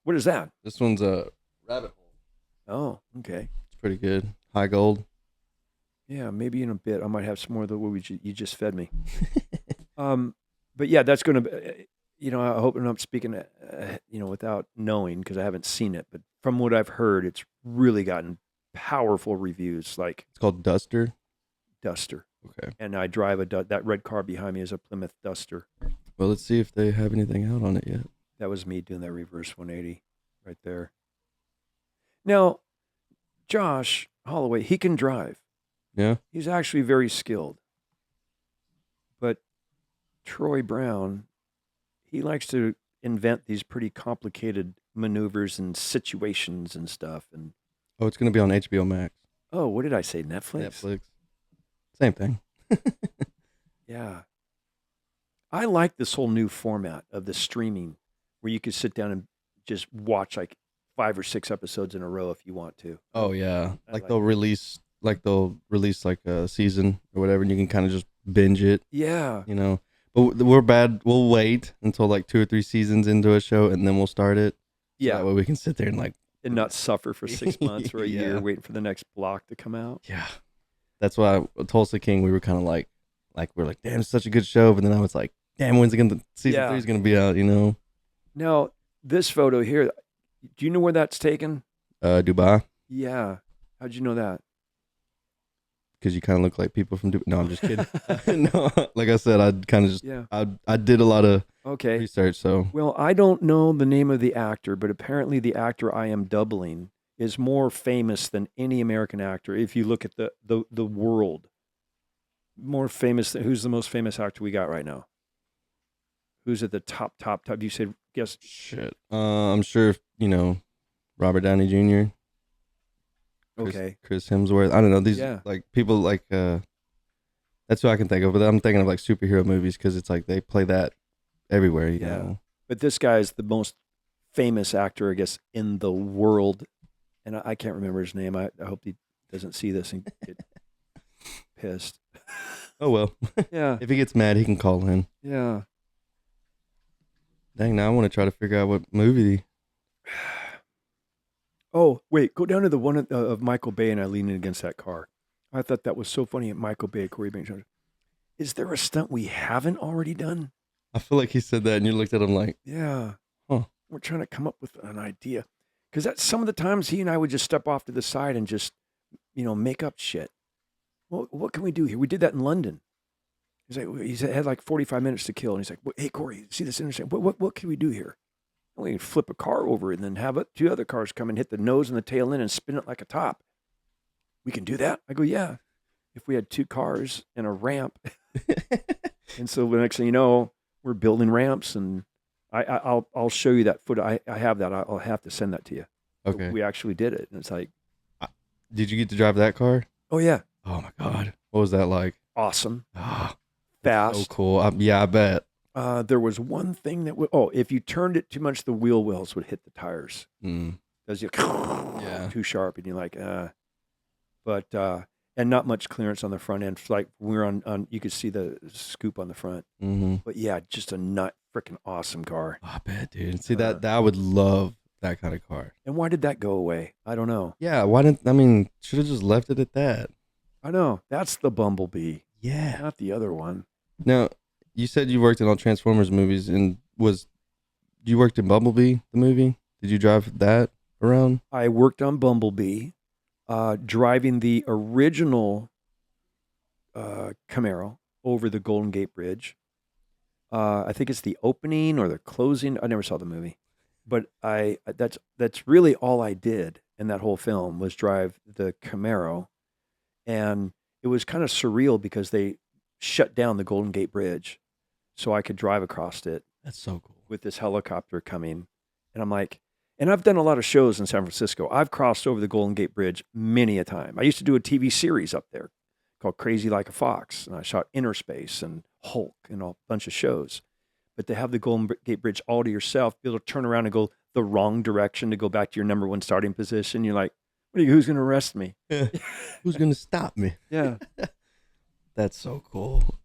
What is that? This one's a rabbit hole. Oh, okay. It's pretty good. High gold. Yeah, maybe in a bit I might have some more of the what you just fed me. But yeah, that's going to, I hope I'm not speaking, without knowing because I haven't seen it. But from what I've heard, it's really gotten powerful reviews. Like it's called Duster. Duster. Okay. And I drive that red car behind me is a Plymouth Duster. Well, let's see if they have anything out on it yet. That was me doing that reverse 180 right there. Now, Josh Holloway, he can drive. Yeah. He's actually very skilled. But Troy Brown, he likes to invent these pretty complicated maneuvers and situations and stuff. And oh, it's going to be on HBO Max. oh, what did I say? Netflix? Netflix. Same thing. Yeah. I like this whole new format of the streaming where you could sit down and just watch like 5 or 6 episodes in a row if you want to. Oh yeah. like they'll release like a season or whatever, and you can kind of just binge it. Yeah. But we're bad. We'll wait until like 2 or 3 seasons into a show, and then we'll start it. So Yeah. that way we can sit there and not suffer for 6 months or a Yeah. year waiting for the next block to come out. Yeah. That's why Tulsa King, we were kind of like we're like, damn, it's such a good show. But then I was like, damn, when's season 3 is going to be out, Now, this photo here, do you know where that's taken? Dubai. Yeah. How'd you know that? Because you kind of look like people from Dubai. No, I'm just kidding. No, like I said, I kind of just, Yeah. I did a lot of Okay. research. So, Well, I don't know the name of the actor, but apparently the actor I am doubling is more famous than any American actor. If you look at the world, more famous. Who's the most famous actor we got right now? Who's at the top? You said, guess. shit. I'm sure, Robert Downey Jr. Okay. Chris Hemsworth. I don't know. These Yeah. like people like, that's what I can think of. But I'm thinking of like superhero movies because it's like they play that everywhere. You Yeah. know? But this guy is the most famous actor, I guess, in the world. And I can't remember his name. I hope he doesn't see this and get pissed. Oh, well. Yeah. If he gets mad, he can call in. Yeah. Dang, now I want to try to figure out what movie. Oh, wait. Go down to the one of Michael Bay and I leaning against that car. I thought that was so funny at Michael Bay, Corey Eubanks. Is there a stunt we haven't already done? I feel like he said that and you looked at him like, Yeah. huh. We're trying to come up with an idea. Because that's some of the times he and I would just step off to the side and just, make up shit. Well, what can we do here? We did that in London. He's like, he had like 45 minutes to kill. And he's like, hey, Corey, see this intersection? What can we do here? We can flip a car over and then have two other cars come and hit the nose and the tail end and spin it like a top. We can do that? I go, yeah. If we had 2 cars and a ramp. And so the next thing you know, we're building ramps, and I'll show you that footage. I have that. I'll have to send that to you. Okay. We actually did it. And it's like, did you get to drive that car? oh yeah. Oh my God. What was that like? Awesome. Oh, fast. So cool. Yeah, I bet. There was one thing that would, if you turned it too much, the wheel wells would hit the tires. Because you too sharp, and you're like, and not much clearance on the front end. Like when we were on you could see the scoop on the front. But yeah, just a freaking awesome car. Oh, I bet, dude. See that I would love that kind of car. And why did that go away? I don't know. Yeah, should have just left it at that. I know. That's the Bumblebee. Yeah. Not the other one. Now, you said you worked in all Transformers movies, and you worked in Bumblebee, the movie? Did you drive that around? I worked on Bumblebee, driving the original Camaro over the Golden Gate Bridge. I think it's the opening or the closing. I never saw the movie, but that's really all I did in that whole film was drive the Camaro, and it was kind of surreal because they shut down the Golden Gate Bridge, so I could drive across it. That's so cool. With this helicopter coming, and I'm like, and I've done a lot of shows in San Francisco. I've crossed over the Golden Gate Bridge many a time. I used to do a TV series up there called Crazy Like a Fox, and I shot Inner Space and Hulk and a bunch of shows. But to have the Golden Gate Bridge all to yourself, be able to turn around and go the wrong direction to go back to your number 1 starting position, you're like, who's going to arrest me? Yeah. Who's going to stop me? Yeah. That's so cool.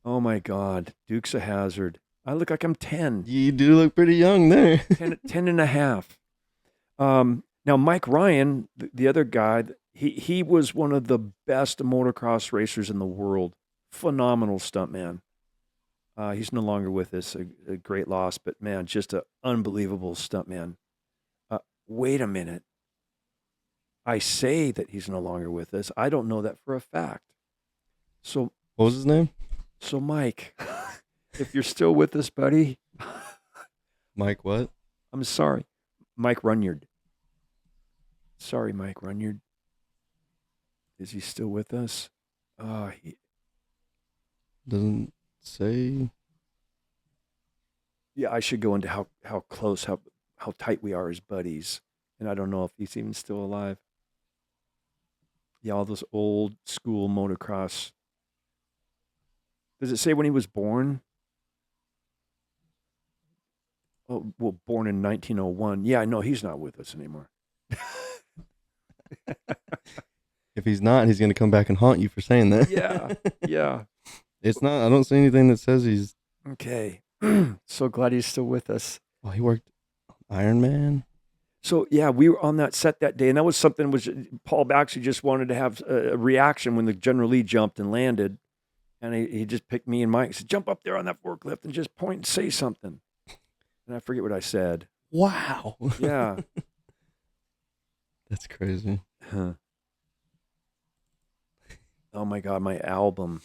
Oh my God. Dukes of Hazzard. I look like I'm 10. You do look pretty young there. 10 and a half. Now, Mike Ryan, the other guy, he was one of the best motocross racers in the world. Phenomenal stuntman. He's no longer with us, a great loss, but man, just an unbelievable stuntman. Wait a minute. I say that he's no longer with us. I don't know that for a fact. So, what was his name? So, Mike, if you're still with us, buddy. Mike what? I'm sorry. Mike Runyard. Sorry, Mike Runyard. Is he still with us? He doesn't say. Yeah, I should go into how close, how tight we are as buddies. And I don't know if he's even still alive. Yeah, all those old school motocross. Does it say when he was born? Oh, well, born in 1901. Yeah, I know he's not with us anymore. If he's not, he's going to come back and haunt you for saying that. Yeah, yeah. It's not, I don't see anything that says he's... Okay. So glad he's still with us. Oh, he worked on Iron Man? So, yeah, we were on that set that day, and that was something which Paul Baxter just wanted to have a reaction when the General Lee jumped and landed. And he just picked me and Mike. He said, jump up there on that forklift and just point and say something. And I forget what I said. Wow. Yeah. That's crazy. Huh. Oh, my God, my album.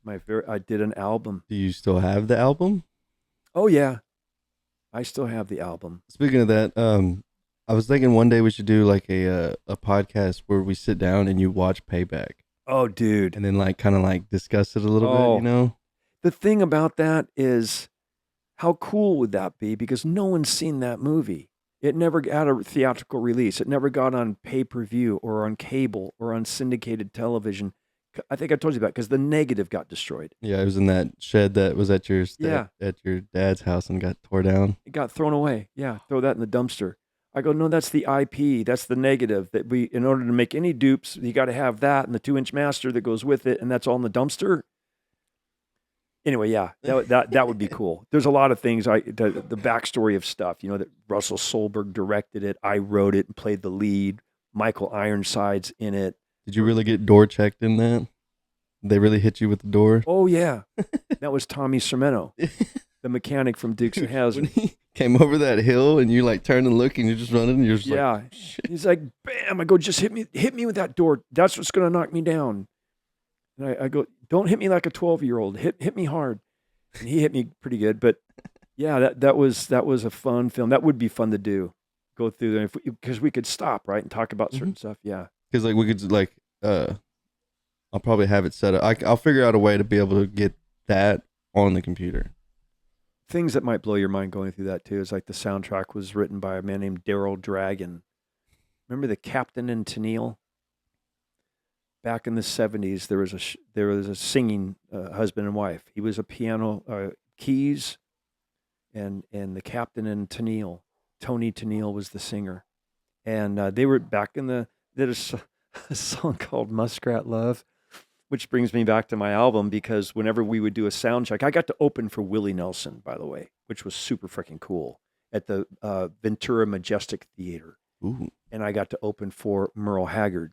I did an album. Do you still have the album? Oh, yeah. I still have the album. Speaking of that, I was thinking one day we should do like a podcast where we sit down and you watch Payback. Oh, dude. And then like kind of like discuss it a little bit, you know? The thing about that is how cool would that be? Because no one's seen that movie. It never got a theatrical release. It never got on pay-per-view or on cable or on syndicated television. I think I told you about it because the negative got destroyed. Yeah, it was in that shed that was at your at your dad's house and got tore down. It got thrown away. Yeah, throw that in the dumpster. I go, no, that's the IP. That's the negative. That we, in order to make any dupes, you got to have that and the 2-inch master that goes with it, and that's all in the dumpster. Anyway, yeah, that would be cool. There's a lot of things. The backstory of stuff. You know that Russell Solberg directed it. I wrote it and played the lead. Michael Ironside's in it. Did you really get door checked in that? They really hit you with the door? Oh, yeah. That was Tommy Sermeno. the mechanic from Dukes of When Hazzard. he came over that hill and you like turn and look and you're just running and you're just Yeah. like, shit. He's like, bam. I go, just hit me with that door. That's what's going to knock me down. And I go, don't hit me like a 12-year-old. Hit me hard. And he hit me pretty good. But yeah, that was a fun film. That would be fun to do. Go through there because we could stop, right, and talk about certain stuff. Yeah. Because like we could like, I'll probably have it set up. I'll figure out a way to be able to get that on the computer. Things that might blow your mind going through that too is like the soundtrack was written by a man named Daryl Dragon. Remember the Captain and Tennille? Back in the 70s, there was a singing husband and wife. He was a piano keys, and the Captain and Tennille. Tony Tennille was the singer, and they were back in the. There's a song called "Muskrat Love," which brings me back to my album because whenever we would do a sound check, I got to open for Willie Nelson, by the way, which was super freaking cool at the Ventura Majestic Theater. Ooh, And I got to open for Merle Haggard,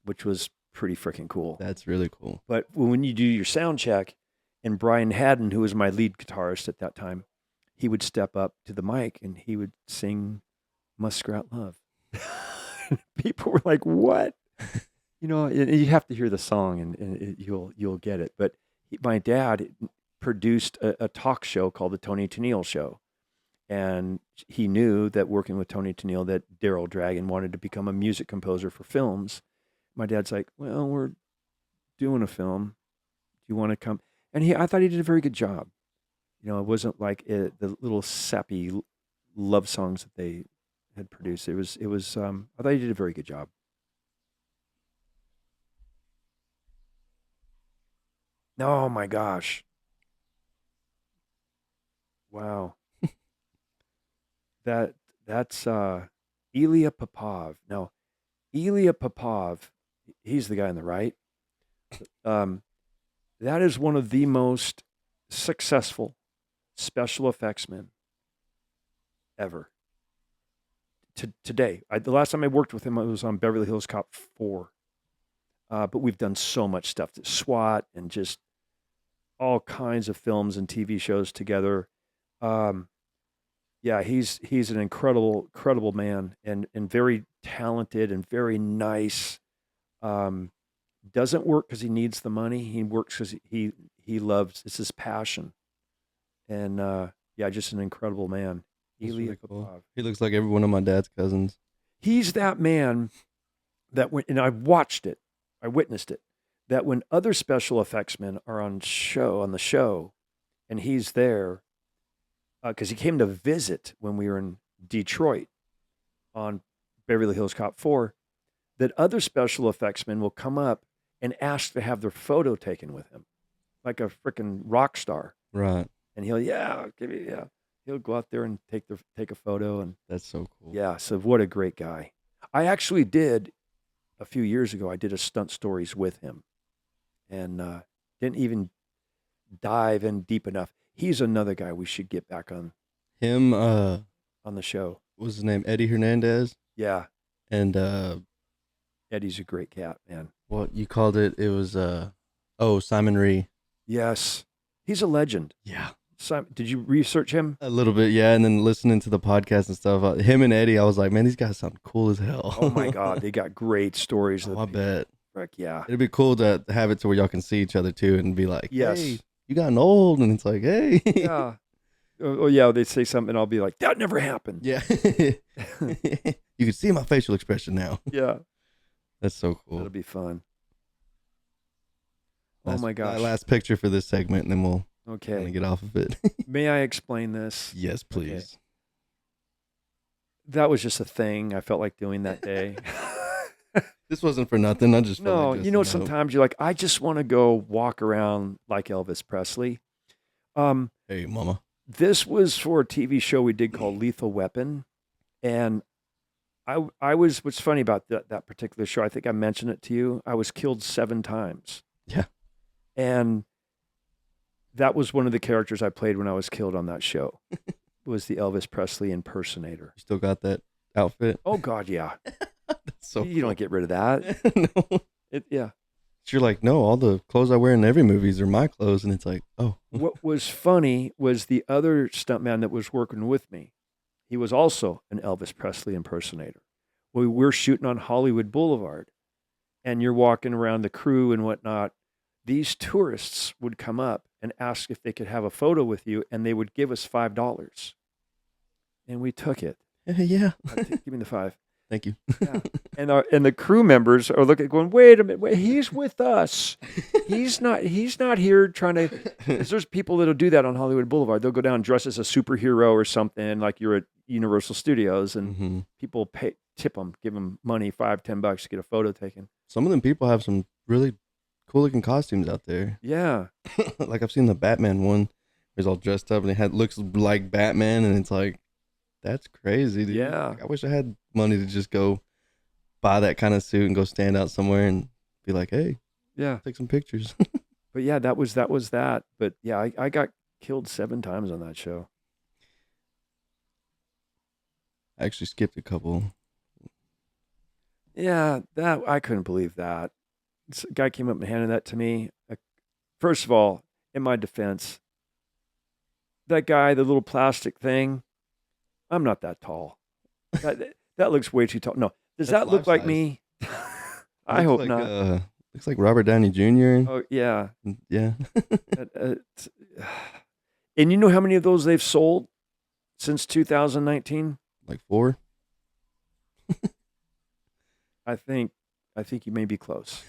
which was pretty freaking cool. that's really cool. But when you do your sound check, and Brian Haddon, who was my lead guitarist at that time, he would step up to the mic and he would sing Muskrat Love. People were like, what? You know, you have to hear the song and you'll get it. But my dad produced a talk show called The Tony Tennille Show. And he knew that working with Tony Tennille that Daryl Dragon wanted to become a music composer for films. My dad's like, well, we're doing a film. Do you want to come? And I thought he did a very good job. You know, it wasn't like the little sappy love songs that they had produced. It was. I thought he did a very good job. Oh my gosh! Wow, that's Ilya Popov. Now, Ilya Popov, he's the guy on the right. That is one of the most successful special effects men ever. Today, the last time I worked with him, I was on Beverly Hills Cop 4. But we've done so much stuff, SWAT and just all kinds of films and TV shows together. Yeah, he's an incredible man and very talented and very nice. Doesn't work because he needs the money. He works because he loves. It's his passion. And yeah, just an incredible man. That's Ilya really cool. Popov. He looks like every one of my dad's cousins. He's that man that when, and I watched it, I witnessed it, that when other special effects men are on the show, and he's there, because he came to visit when we were in Detroit on Beverly Hills Cop 4, that other special effects men will come up and ask to have their photo taken with him, like a freaking rock star. Right. And he'll he'll go out there and take a photo, and That's so cool. yeah, so what a great guy. I actually did a few years ago. I did a Stunt Stories with him, and didn't even dive in deep enough. He's another guy we should get back on Him, the show. what was his name? Eddie Hernandez. Yeah, And Eddie's a great cat, man. what you called it? It was Simon Rhee. Yes, he's a legend. Yeah. Simon, did you research him? A little bit, yeah. And then listening to the podcast and stuff, him and Eddie, I was like, man, these guys sound cool as hell. Oh my God, they got great stories. Oh, I bet. Heck yeah. It'd be cool to have it to where y'all can see each other too and be like, Yes. hey, you gotten old. And it's like, hey. Yeah. Oh yeah, they say something, and I'll be like, that never happened. Yeah. You can see my facial expression now. Yeah, That's so cool. that'll be fun. Last, Oh my gosh. Last picture for this segment, and then we'll kind Okay. of get off of it. May I explain this? Yes, please. That was just a thing I felt like doing that day. This wasn't for nothing. I just felt No, like just you know, to know. sometimes you're like, I just want to go walk around like Elvis Presley. Hey, mama. This was for a TV show we did called Lethal Weapon. And I was, what's funny about that particular show, I think I mentioned it to you, I was killed 7 times. Yeah. And that was one of the characters I played when I was killed on that show. Was the Elvis Presley impersonator. You still got that outfit? Oh God, yeah. That's so You don't get rid of that. No. Yeah. You're like, no, all the clothes I wear in every movies are my clothes, and it's like, oh, What was funny was the other stuntman that was working with me. He was also an Elvis Presley impersonator. We were shooting on Hollywood Boulevard, and you're walking around the crew and whatnot. These tourists would come up and ask if they could have a photo with you, and they would give us $5, and we took it. yeah, Give me the 5. thank you. Yeah. And the crew members are looking, going, wait a minute, he's with us. He's not here trying to. 'Cause there's people that'll do that on Hollywood Boulevard. They'll go down dressed as a superhero or something, like you're at Universal Studios, and people tip them, give them money, $5-10 to get a photo taken. Some of them people have some really cool looking costumes out there. Yeah. Like I've seen the Batman one. He's all dressed up and he looks like Batman, and it's like, that's crazy, dude. Yeah. Like, I wish I had money to just go buy that kind of suit and go stand out somewhere and be like, hey, Yeah. take some pictures. But yeah, that was that. But yeah, I got killed 7 times on that show. I actually skipped a couple. Yeah, that I couldn't believe that. This guy came up and handed that to me. First of all, in my defense, that guy, the little plastic thing, I'm not that tall. That looks way too tall. No, does That's that look like life-size. me? I hope not. Looks like Robert Downey Jr. Oh yeah, Yeah. and you know how many of those they've sold since 2019? Like 4. I think you may be close.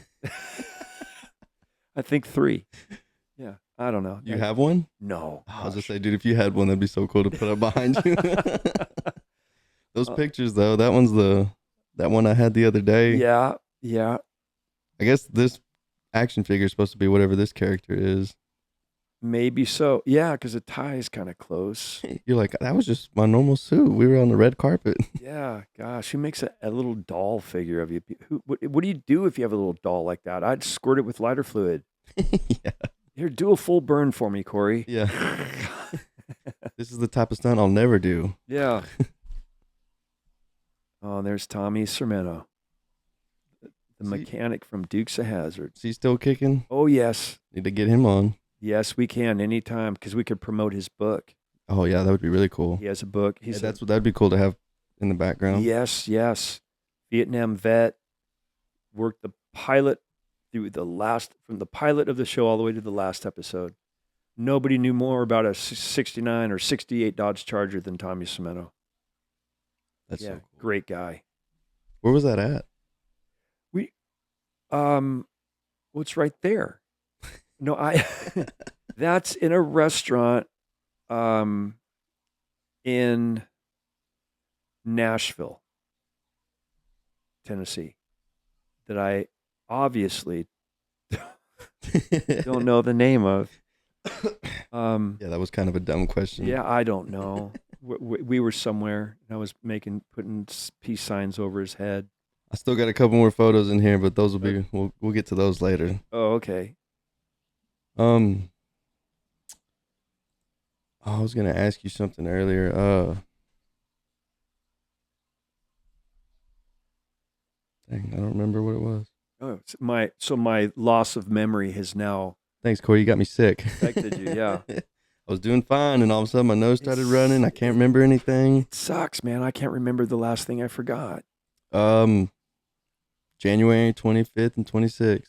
I think 3. Yeah, I don't know. You have one? No. I was just say, dude, if you had one, that'd be so cool to put up behind you. Those pictures, though, that one I had the other day. Yeah. I guess this action figure is supposed to be whatever this character is. Maybe so. Yeah, because the tie is kind of close. You're like, that was just my normal suit. We were on the red carpet. Yeah, gosh, who makes a little doll figure of you? What do you do if you have a little doll like that? I'd squirt it with lighter fluid. Yeah. Here, do a full burn for me, Corey. Yeah. This is the type of stunt I'll never do. Yeah. Oh, there's Tommy Sermento, the mechanic from Dukes of Hazzard. Is he still kicking? Oh, yes. Need to get him on. Yes, we can anytime because we could promote his book. Oh, yeah, that would be really cool. He has a book. That'd be cool to have in the background. Yes. Vietnam vet, worked the pilot from the pilot of the show all the way to the last episode. Nobody knew more about a 69 or 68 Dodge Charger than Tommy Sermento. That's so cool. Great guy. Where was that at? Well, it's right there. No, that's in a restaurant in Nashville, Tennessee, that I obviously don't know the name of. Yeah, that was kind of a dumb question. Yeah, I don't know. We were somewhere, and I was putting peace signs over his head. I still got a couple more photos in here, but those will be we'll get to those later. Oh, okay. I was gonna ask you something earlier. Dang, I don't remember what it was. Oh, my loss of memory has now Thanks, Corey. You got me sick. affected you. Yeah. I was doing fine, and all of a sudden my nose started running. I can't remember anything. It sucks, man. I can't remember the last thing I forgot. January 25th and 26th.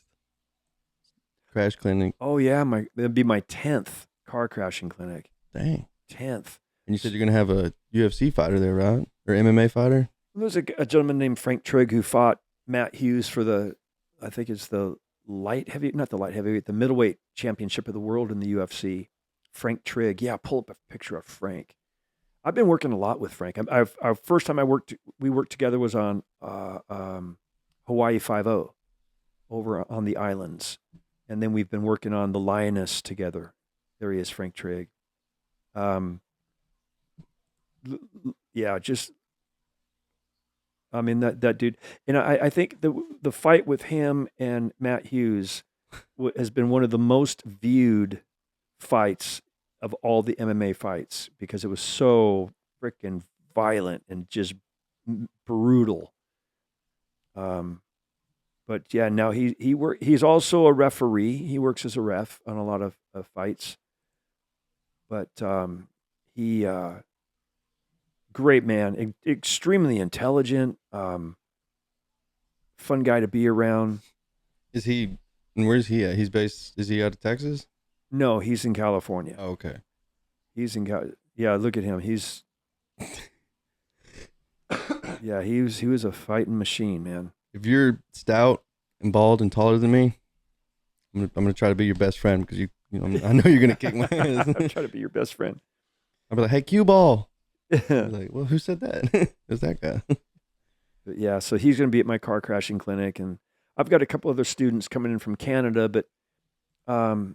Crash clinic. Oh yeah, that'd be my 10th car crashing clinic. Dang. 10th. And you said you're gonna have a UFC fighter there, right? Or MMA fighter? There's a gentleman named Frank Trigg who fought Matt Hughes for I think it's the the middleweight championship of the world in the UFC. Frank Trigg. Yeah, pull up a picture of Frank. I've been working a lot with Frank. Our first time we worked together was on Hawaii 5-0 over on the islands. And then we've been working on the Lioness together. There he is, Frank Trigg. Yeah, that dude. And I think the fight with him and Matt Hughes has been one of the most viewed fights of all the MMA fights because it was so freaking violent and just brutal. But But yeah, now he's also a referee. He works as a ref on a lot of fights. But he great man, extremely intelligent, fun guy to be around. Is he? And where's he at? He's based. Is he out of Texas? No, he's in California. Oh, okay. He's in yeah. Look at him. He's yeah. He was a fighting machine, man. If you're stout and bald and taller than me, I'm gonna try to be your best friend because I know you're gonna kick my ass. I'm trying to be your best friend. I'll be like, hey, cue ball. Like, well, who said that? Who's that guy? But yeah, so he's going to be at my car crashing clinic, and I've got a couple other students coming in from Canada. But my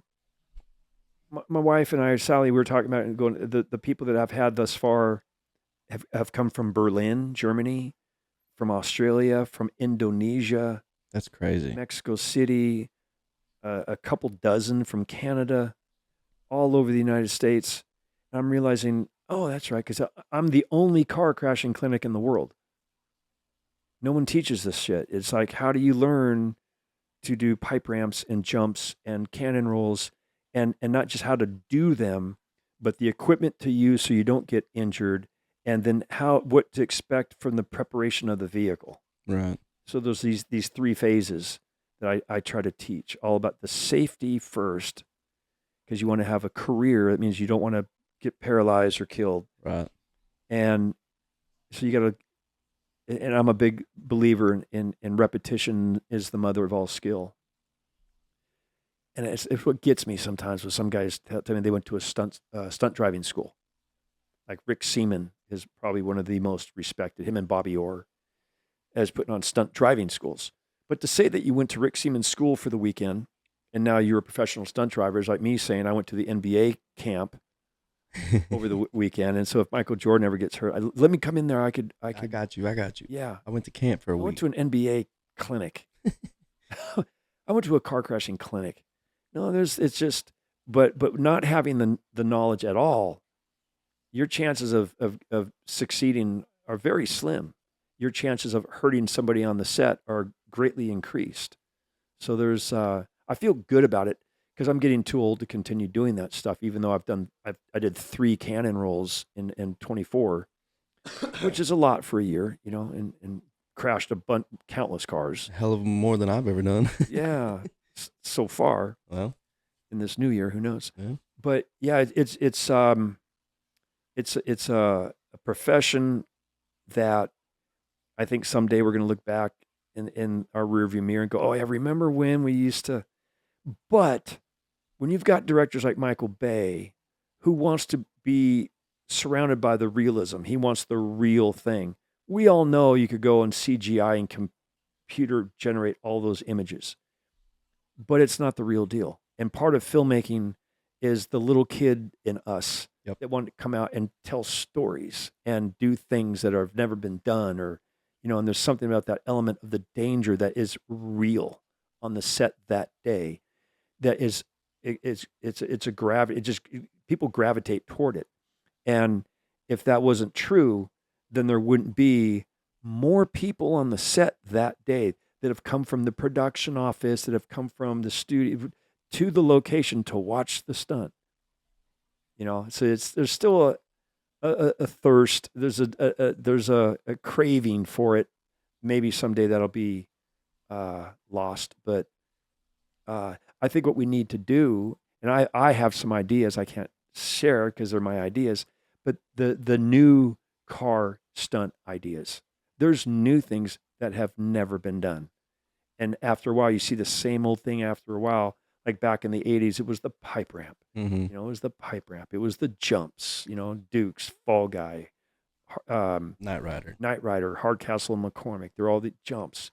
wife and I, Sally, we were talking about it, going. The people that I've had thus far have come from Berlin, Germany, from Australia, from Indonesia, That's crazy. Mexico City, a couple dozen from Canada, all over the United States. And I'm realizing, oh, that's right, because I'm the only car crashing clinic in the world. No one teaches this shit. It's like, how do you learn to do pipe ramps and jumps and cannon rolls, and not just how to do them, but the equipment to use so you don't get injured, and then what to expect from the preparation of the vehicle. Right. So there's these three phases that I try to teach, all about the safety first, because you want to have a career. That means you don't want to get paralyzed or killed. Right. And so you got to, and I'm a big believer in repetition is the mother of all skill. And it's what gets me sometimes with some guys tell me they went to a stunt driving school. Like Rick Seaman is probably one of the most respected, him and Bobby Orr, as putting on stunt driving schools. But to say that you went to Rick Seaman's school for the weekend and now you're a professional stunt driver is like me saying I went to the NBA camp over the weekend. And so if Michael Jordan ever gets hurt, let me come in there. I got you. Yeah. I went to camp for a week. I went to an NBA clinic. I went to a car crashing clinic. No, it's just, but not having the knowledge at all, your chances of succeeding are very slim. Your chances of hurting somebody on the set are greatly increased. So I feel good about it because I'm getting too old to continue doing that stuff, even though I did 3 cannon rolls in 24, which is a lot for a year, and crashed countless cars. Hell of more than I've ever done. Yeah, so far. Well, in this new year, who knows? Yeah. But yeah, it's a profession that I think someday we're going to look back in our rearview mirror and go, oh, yeah, remember when we used to. But when you've got directors like Michael Bay, who wants to be surrounded by the realism, he wants the real thing. We all know you could go and CGI and computer generate all those images, but it's not the real deal. And part of filmmaking is the little kid in us that want to come out and tell stories and do things that have never been done, or and there's something about that element of the danger that is real on the set that day. That is, it's a gravity. It just people gravitate toward it, and if that wasn't true, then there wouldn't be more people on the set that day that have come from the production office, that have come from the studio to the location to watch the stunt. So there's still a thirst. There's a craving for it. Maybe someday that'll be lost, but I think what we need to do, and I have some ideas I can't share because they're my ideas, but the new car stunt ideas. There's new things that have never been done. And after a while, you see the same old thing after a while. Like back in the 80s, it was the pipe ramp. Mm-hmm. It was the pipe ramp. It was the jumps, Dukes, Fall Guy, Knight Rider, Hardcastle, and McCormick. They're all the jumps.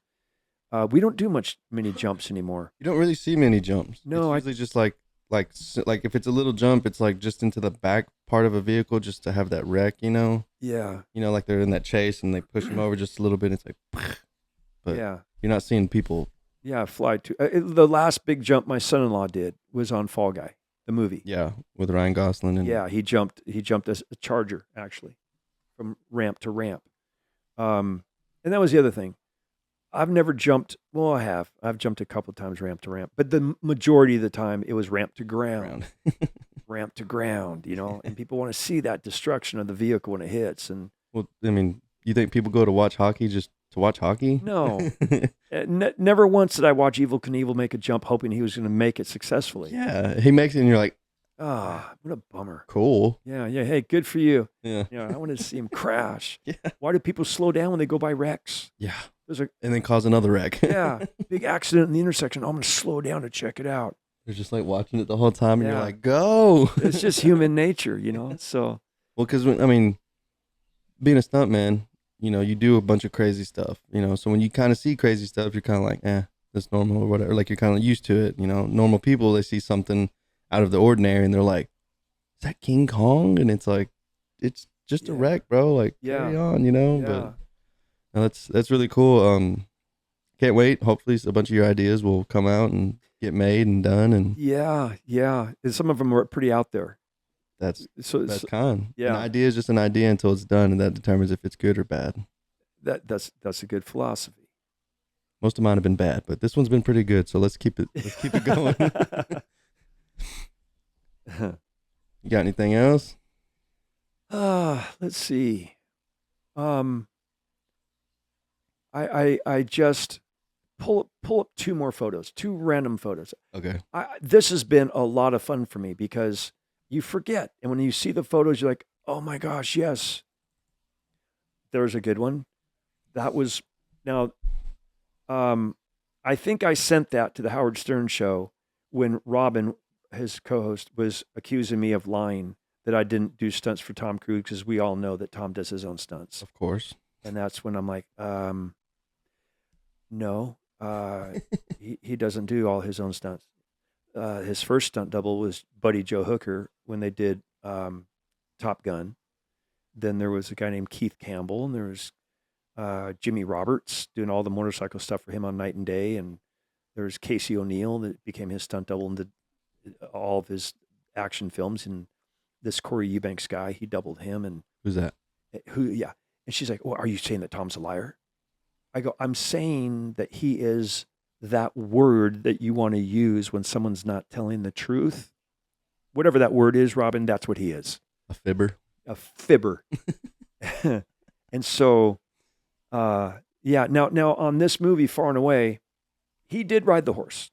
We don't do many jumps anymore. You don't really see many jumps. No, it's usually just like if it's a little jump, it's like just into the back part of a vehicle just to have that wreck, Yeah. Like they're in that chase and they push them over just a little bit. It's like, but yeah, you're not seeing people. Yeah, fly to the last big jump my son-in-law did was on Fall Guy, the movie. Yeah, with Ryan Gosling. And he jumped as a charger actually, from ramp to ramp. And that was the other thing. I've never jumped. Well, I have. I've jumped a couple of times ramp to ramp, but the majority of the time it was ramp to ground, ramp to ground. And people want to see that destruction of the vehicle when it hits. And Well, I mean, you think people go to watch hockey just to watch hockey? no, never once did I watch Evel Knievel make a jump hoping he was going to make it successfully. Yeah, he makes it, and you're like, What a bummer. cool. Yeah. Hey, good for you. Yeah. I wanted to see him crash. Yeah. Why do people slow down when they go by wrecks? Yeah. There's a And then cause another wreck. big accident in the intersection. I'm going to slow down to check it out. They're just like watching it the whole time, and Yeah. you're like, go. It's just human nature, So Well, because I mean, being a stuntman, you do a bunch of crazy stuff, so when you kind of see crazy stuff, you're kind of like, that's normal or whatever. Like, you're kind of used to it. Normal people, they see something out of the ordinary and they're like, is that King Kong? And it's like, it's just a wreck, bro. Like, carry on, but no, that's really cool. Can't wait. Hopefully a bunch of your ideas will come out and get made and done. And and some of them are pretty out there. that's So kind. Yeah. An idea is just an idea until it's done, and that determines if it's good or bad. that's a good philosophy. Most of mine have been bad, but this one's been pretty good. So let's keep it going. You got anything else? Let's see. I just pull up two more photos, two random photos. Okay. This has been a lot of fun for me because you forget, and when you see the photos, you're like, oh my gosh, yes. There's a good one. That was now. I think I sent that to the Howard Stern show when Robin, his co-host, was accusing me of lying that I didn't do stunts for Tom Cruise, because we all know that Tom does his own stunts. Of course. And that's when I'm like, no, he doesn't do all his own stunts. His first stunt double was Buddy Joe Hooker when they did Top Gun. Then there was a guy named Keith Campbell, and there was Jimmy Roberts doing all the motorcycle stuff for him on Night and Day. And there was Casey O'Neill that became his stunt double and did all of his action films. And this Corey Eubanks guy, he doubled him. And Who's that? Yeah. And she's like, well, are you saying that Tom's a liar? I go, I'm saying that he is that word that you want to use when someone's not telling the truth. Whatever that word is, Robin, that's what he is. A fibber. A fibber. And so, now on this movie, Far and Away, he did ride the horse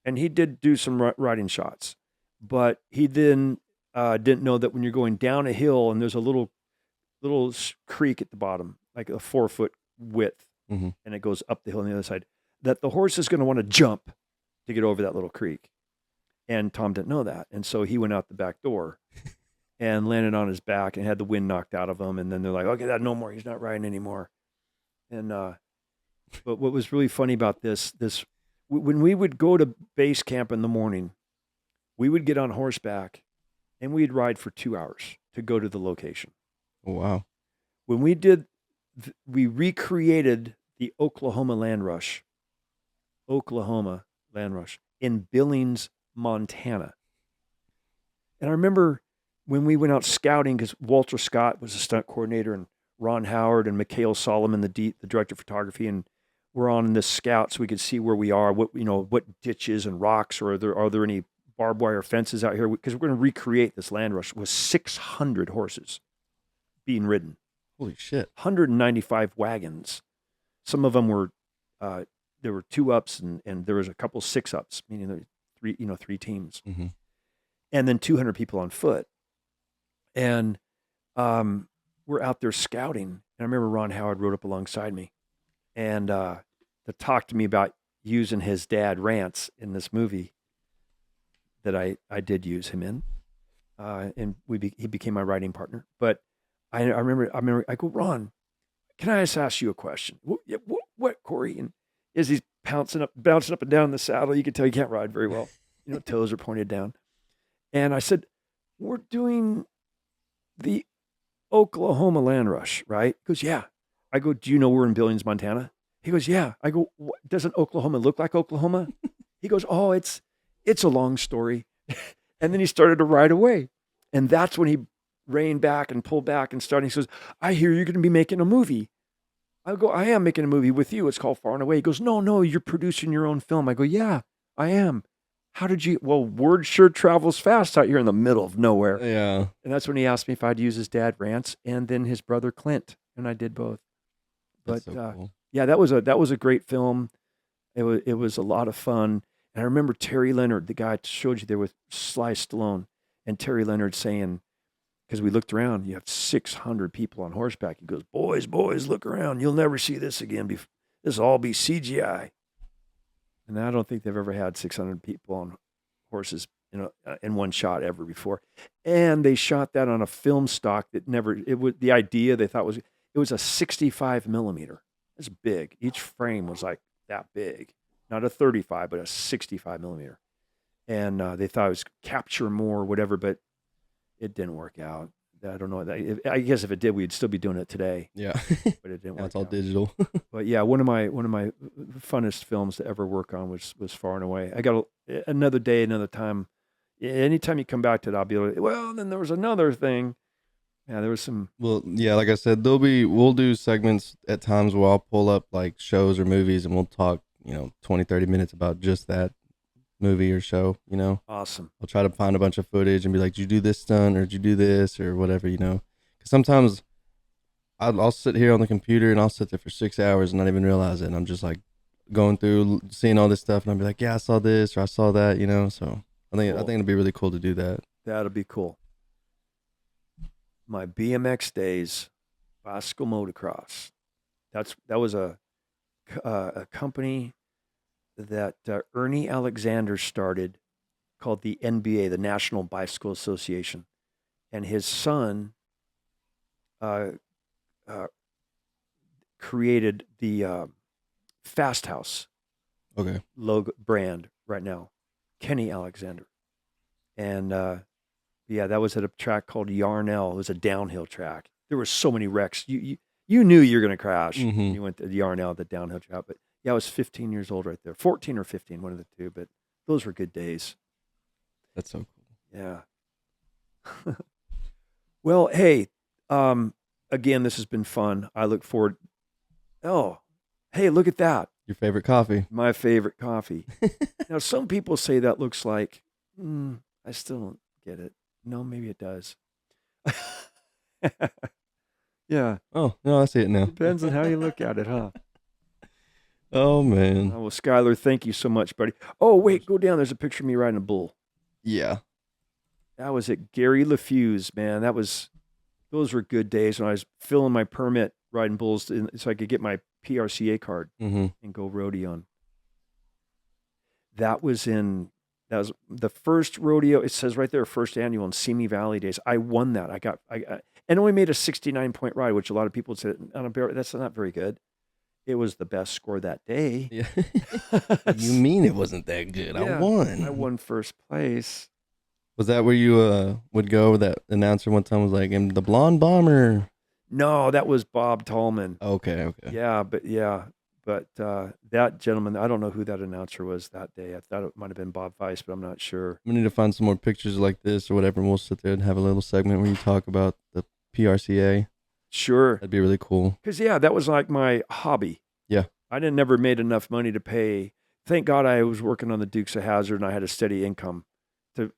and he did do some riding shots, but he then didn't know that when you're going down a hill and there's a little creek at the bottom, like a 4-foot width, mm-hmm. and it goes up the hill on the other side, that the horse is going to want to jump to get over that little creek. And Tom didn't know that. And so he went out the back door and landed on his back and had the wind knocked out of him. And then they're like, okay, no more. He's not riding anymore. And, but what was really funny about this, when we would go to base camp in the morning, we would get on horseback and we'd ride for 2 hours to go to the location. Oh, wow. When we recreated the Oklahoma land rush in Billings, Montana. And I remember when we went out scouting, because Walter Scott was a stunt coordinator and Ron Howard and Mikhail Solomon, the director of photography, and we're on this scout so we could see where we are, what ditches and rocks, or are there any barbed wire fences out here? Because we're going to recreate this land rush with 600 horses being ridden. Holy shit. 195 wagons. Some of them were, there were 2-ups and there was a couple 6-ups, meaning there were three teams. Mm-hmm. And then 200 people on foot. And we're out there scouting. And I remember Ron Howard rode up alongside me and to talk to me about using his dad, Rance, in this movie that I did use him in. And he became my writing partner. But I remember, I go, Ron, can I just ask you a question? What, Corey? And as he's bouncing up and down the saddle, you can tell he can't ride very well. Toes are pointed down. And I said, we're doing the Oklahoma land rush, right? He goes, yeah. I go, do you know we're in Billings, Montana? He goes, yeah. I go, doesn't Oklahoma look like Oklahoma? He goes, oh, it's a long story. And then he started to ride away. And that's when he reined back and pulled back and started. He says, I hear you're going to be making a movie. I go, I am making a movie with you. It's called Far and Away. He goes, no, you're producing your own film. I go, yeah, I am. How did you? Well, word sure travels fast out here in the middle of nowhere. Yeah, And that's when he asked me if I'd use his dad, Rance, and then his brother, Clint. And I did both. that's But so cool. yeah, that was a great film. It was a lot of fun. And I remember Terry Leonard, the guy I showed you there with Sly Stallone, and Terry Leonard saying, because we looked around, you have 600 people on horseback. He goes, boys, look around. You'll never see this again. This will all be CGI. And I don't think they've ever had 600 people on horses in one shot ever before. And they shot that on a film stock that the idea they thought it was a 65 millimeter. It's big. Each frame was like that big, not a 35, but a 65 millimeter. And they thought it was capture more, whatever, but it didn't work out. I don't know. I guess if it did, we'd still be doing it today. Yeah, But it didn't now work it's all out. digital. But yeah, one of my funnest films to ever work on was Far and Away. I got another day, another time. Anytime you come back to it, I'll be like, well, then there was another thing. Yeah, there was some. Well, yeah, like I said, we'll do segments at times where I'll pull up like shows or movies and we'll talk, 20, 30 minutes about just that movie or show, Awesome. I'll try to find a bunch of footage and be like, did you do this stunt or did you do this or whatever, because sometimes I'll sit here on the computer and I'll sit there for 6 hours and not even realize it. And I'm just like going through, seeing all this stuff and I'll be like, yeah, I saw this or I saw that, so I think it'd be really cool to do that. That'll be cool. My BMX days, bicycle motocross. That was a company that Ernie Alexander started called the NBA, the National Bicycle Association, and his son created the Fast House Okay. logo brand right now, Kenny Alexander, and yeah, that was at a track called Yarnell. It was a downhill track. There were so many wrecks. You knew you were going to crash. Mhm. You went to Yarnell, the downhill track. But yeah, I was 15 years old right there, 14 or 15, one of the two. But those were good days. That's so cool. Yeah. Well, hey, again, this has been fun. I look forward. Oh, hey, look at that. Your favorite coffee? My favorite coffee. Now, some people say that looks like, I still don't get it. No, maybe it does. Yeah. Oh, no, I see it now. Depends on how you look at it, huh? Oh, man. Well, Skylar, thank you so much, buddy. Oh, wait, go down. There's a picture of me riding a bull. Yeah. That was at Gary LeFew's, man. Those were good days when I was filling my permit riding bulls so I could get my PRCA card Mm-hmm. and go rodeoing. That was the first rodeo. It says right there, first annual in Simi Valley days. I won that. I and only made a 69-point ride, which a lot of people would say on a bear, that's not very good. It was the best score that day. Yeah. You mean it wasn't that good? Yeah, I won. I won first place. Was that where you would go? That announcer one time was like, "I'm the blonde bomber." No, that was Bob Tallman. Okay. Yeah, but that gentleman, I don't know who that announcer was that day. I thought it might have been Bob Weiss, but I'm not sure. We need to find some more pictures like this or whatever, and we'll sit there and have a little segment where you talk about the PRCA. Sure. That'd be really cool. Because, yeah, that was like my hobby. Yeah. I never made enough money to pay. Thank God I was working on the Dukes of Hazzard and I had a steady income to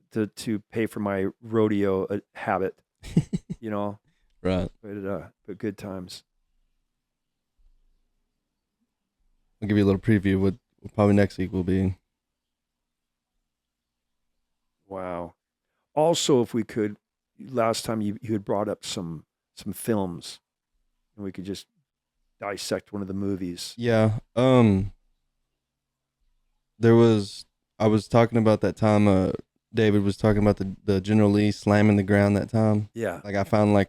pay for my rodeo habit, Right. But good times. I'll give you a little preview of what probably next week will be. Wow. Also, if we could, last time you had brought up some films and we could just dissect one of the movies. Yeah. I was talking about that time David was talking about the General Lee slamming the ground that time. Yeah. Like I found I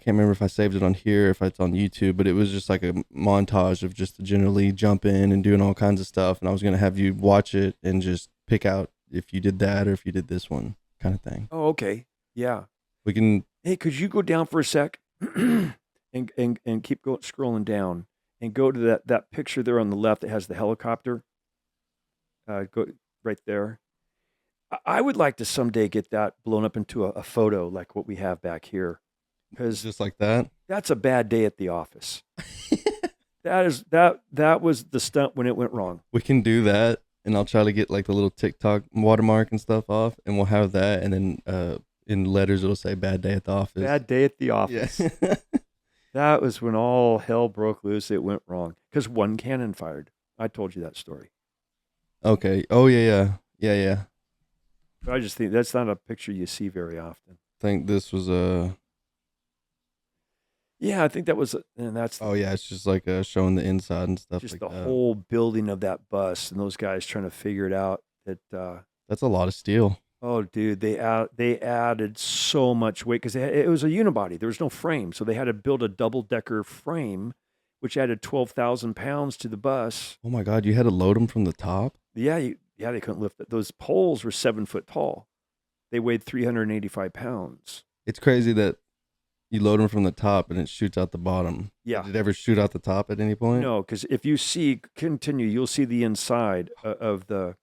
can't remember if I saved it on here, if it's on YouTube, but it was just like a montage of just the General Lee jumping and doing all kinds of stuff. And I was going to have you watch it and just pick out if you did that or if you did this one kind of thing. Oh, okay. Yeah. We can. Hey, could you go down for a sec and keep scrolling down and go to that picture there on the left that has the helicopter? Go right there. I would like to someday get that blown up into a photo like what we have back here. because Just like that. that's a bad day at the office. That was the stunt when it went wrong. We can do that, and I'll try to get like the little TikTok watermark and stuff off, and we'll have that, and then in letters it'll say "bad day at the office." Bad day at the office. Yeah. That was when all hell broke loose. It went wrong because one cannon fired. I told you that story. Okay. Oh yeah. But I just think that's not a picture you see very often. I think this was Yeah, I think that was, and that's Oh yeah, it's just like showing the inside and stuff just like the that. whole building of that bus and those guys trying to figure it out. That's a lot of steel. Oh, dude, they added so much weight because it was a unibody. There was no frame, so they had to build a double decker frame, which added 12,000 pounds to the bus. Oh my God, you had to load them from the top? Yeah, they couldn't lift it. Those poles were 7 foot tall. They weighed 385 pounds. It's crazy that you load them from the top and it shoots out the bottom. Yeah. Did it ever shoot out the top at any point? No, because if you continue, you'll see the inside of the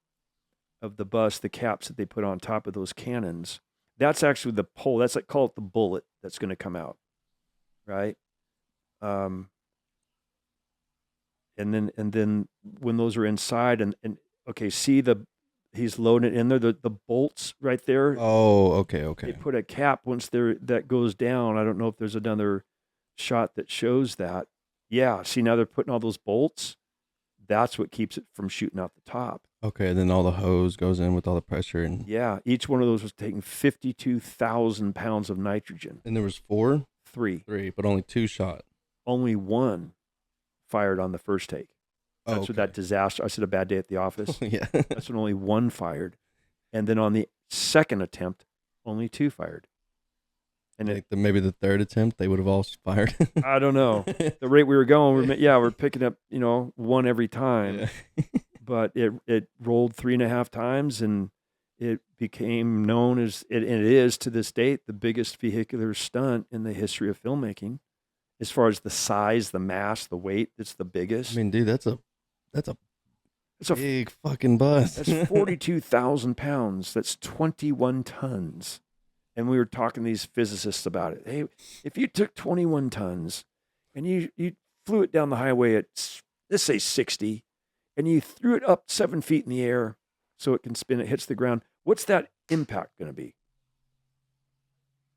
bus, the caps that they put on top of those cannons. That's actually the pole. That's like, call it the bullet that's going to come out, right? And then when those are inside and okay, see he's loading it in there, the bolts right there. Oh, okay. They put a cap once that goes down. I don't know if there's another shot that shows that. Yeah, see now they're putting all those bolts. That's what keeps it from shooting out the top. Okay, then all the hose goes in with all the pressure and Yeah, each one of those was taking 52,000 pounds of nitrogen. And there was four? Three, but only two shot. only one fired on the first take. That's what that disaster. I said a bad day at the office. Yeah. That's when only one fired, and then on the second attempt, only two fired. And I think maybe the third attempt they would have all fired. I don't know the rate we were going. We're picking up one every time, Yeah. but it rolled 3.5 times, and it became known as and it is to this date the biggest vehicular stunt in the history of filmmaking. As far as the size, the mass, the weight, it's the biggest. I mean, dude, that's a big fucking bus. That's 42,000 pounds. That's 21 tons. And we were talking to these physicists about it. Hey, if you took 21 tons and you flew it down the highway at, let's say 60, and you threw it up 7 feet in the air so it can spin, it hits the ground, what's that impact going to be?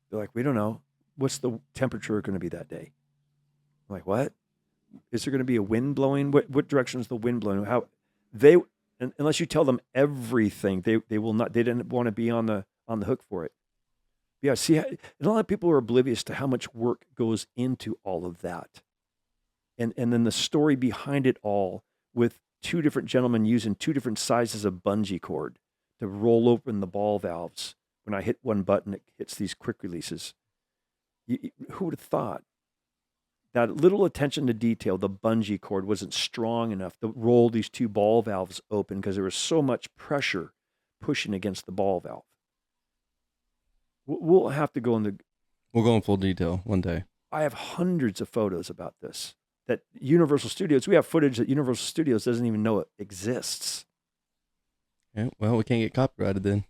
They're like, we don't know. What's the temperature going to be that day? I'm like, what? Is there going to be a wind blowing? What direction is the wind blowing? How they, unless you tell them everything, they will not. They didn't want to be on the hook for it. Yeah, see, and a lot of people are oblivious to how much work goes into all of that, and then the story behind it all, with two different gentlemen using two different sizes of bungee cord to roll open the ball valves. When I hit one button, it hits these quick releases. Who would have thought that little attention to detail, the bungee cord wasn't strong enough to roll these two ball valves open because there was so much pressure pushing against the ball valve? We'll have to go into. We'll go in full detail one day. I have hundreds of photos about this. That Universal Studios, we have footage that Universal Studios doesn't even know it exists. Yeah, well, we can't get copyrighted then.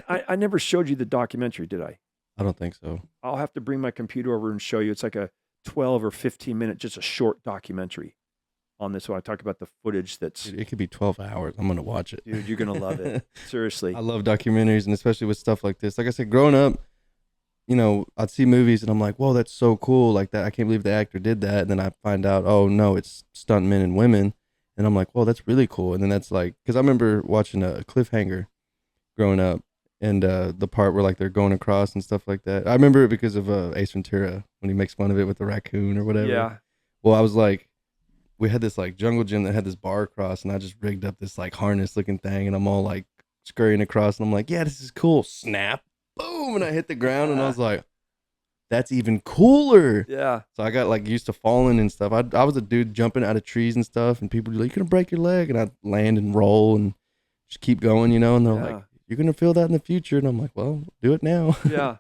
I never showed you the documentary, did I? I don't think so. I'll have to bring my computer over and show you. It's like a 12 or 15 minute, just a short documentary on this one. I talk about the footage that's... Dude, it could be 12 hours. I'm going to watch it. Dude, you're going to love it. Seriously. I love documentaries, and especially with stuff like this. Like I said, growing up, I'd see movies and I'm like, whoa, that's so cool. Like that. I can't believe the actor did that. And then I find out, oh no, it's stuntmen and women. And I'm like, whoa, that's really cool. And then that's like, cause I remember watching a Cliffhanger growing up, and the part where like they're going across and stuff like that. I remember it because of Ace Ventura when he makes fun of it with the raccoon or whatever. Yeah. Well, I was like, we had this like jungle gym that had this bar across, and I just rigged up this like harness looking thing, and I'm all like scurrying across, and I'm like, yeah, this is cool. Snap, boom, and I hit the ground, and I was like, that's even cooler. Yeah. So I got like used to falling and stuff. I was a dude jumping out of trees and stuff, and people were like, you're gonna break your leg, and I'd land and roll and just keep going, and they're like, you're gonna feel that in the future, and I'm like, well, do it now. Yeah.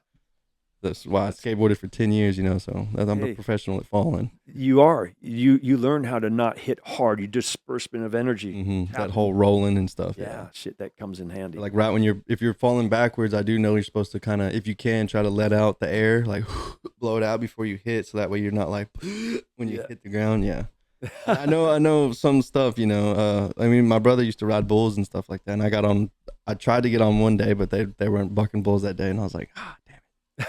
That's why I skateboarded for 10 years, you know, so I'm a Hey. professional at falling. You are. You learn how to not hit hard. You disbursement of energy. That happen. whole rolling and stuff. Yeah, shit, that comes in handy. Like right when if you're falling backwards, I do know you're supposed to kind of, if you can, try to let out the air, like blow it out before you hit, so that way you're not like when you hit the ground. Yeah, I know some stuff. You know, I mean, my brother used to ride bulls and stuff like that, and I tried to get on one day, but they weren't bucking bulls that day, and I was like, ah, damn it.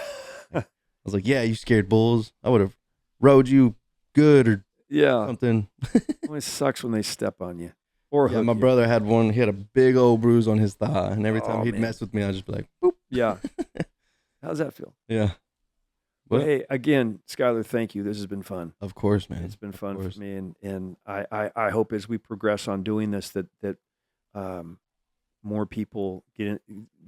I was like, yeah, you scared bulls. I would have rode you good or something. It sucks when they step on you. Or yeah, my brother had one. He had a big old bruise on his thigh, and every time he'd mess with me, I'd just be like, boop. Yeah. How's that feel? Yeah. Well, hey, again, Skylar, thank you. This has been fun. Of course, man. It's been fun for me, and I hope as we progress on doing this that more people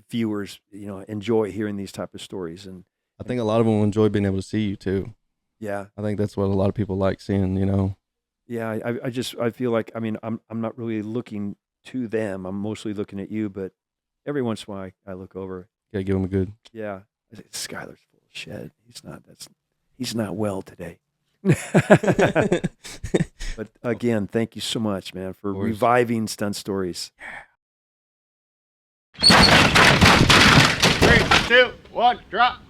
viewers, you know, enjoy hearing these type of stories. And I think a lot of them will enjoy being able to see you too. Yeah. I think that's what a lot of people like seeing, you know. Yeah, I feel like, I mean, I'm not really looking to them. I'm mostly looking at you, but every once in a while I look over. Gotta give them a good. Yeah. I say, Skylar's full of shit. He's not well today. But again, thank you so much, man, for reviving Stunt Stories. 3, 2, 1, drop.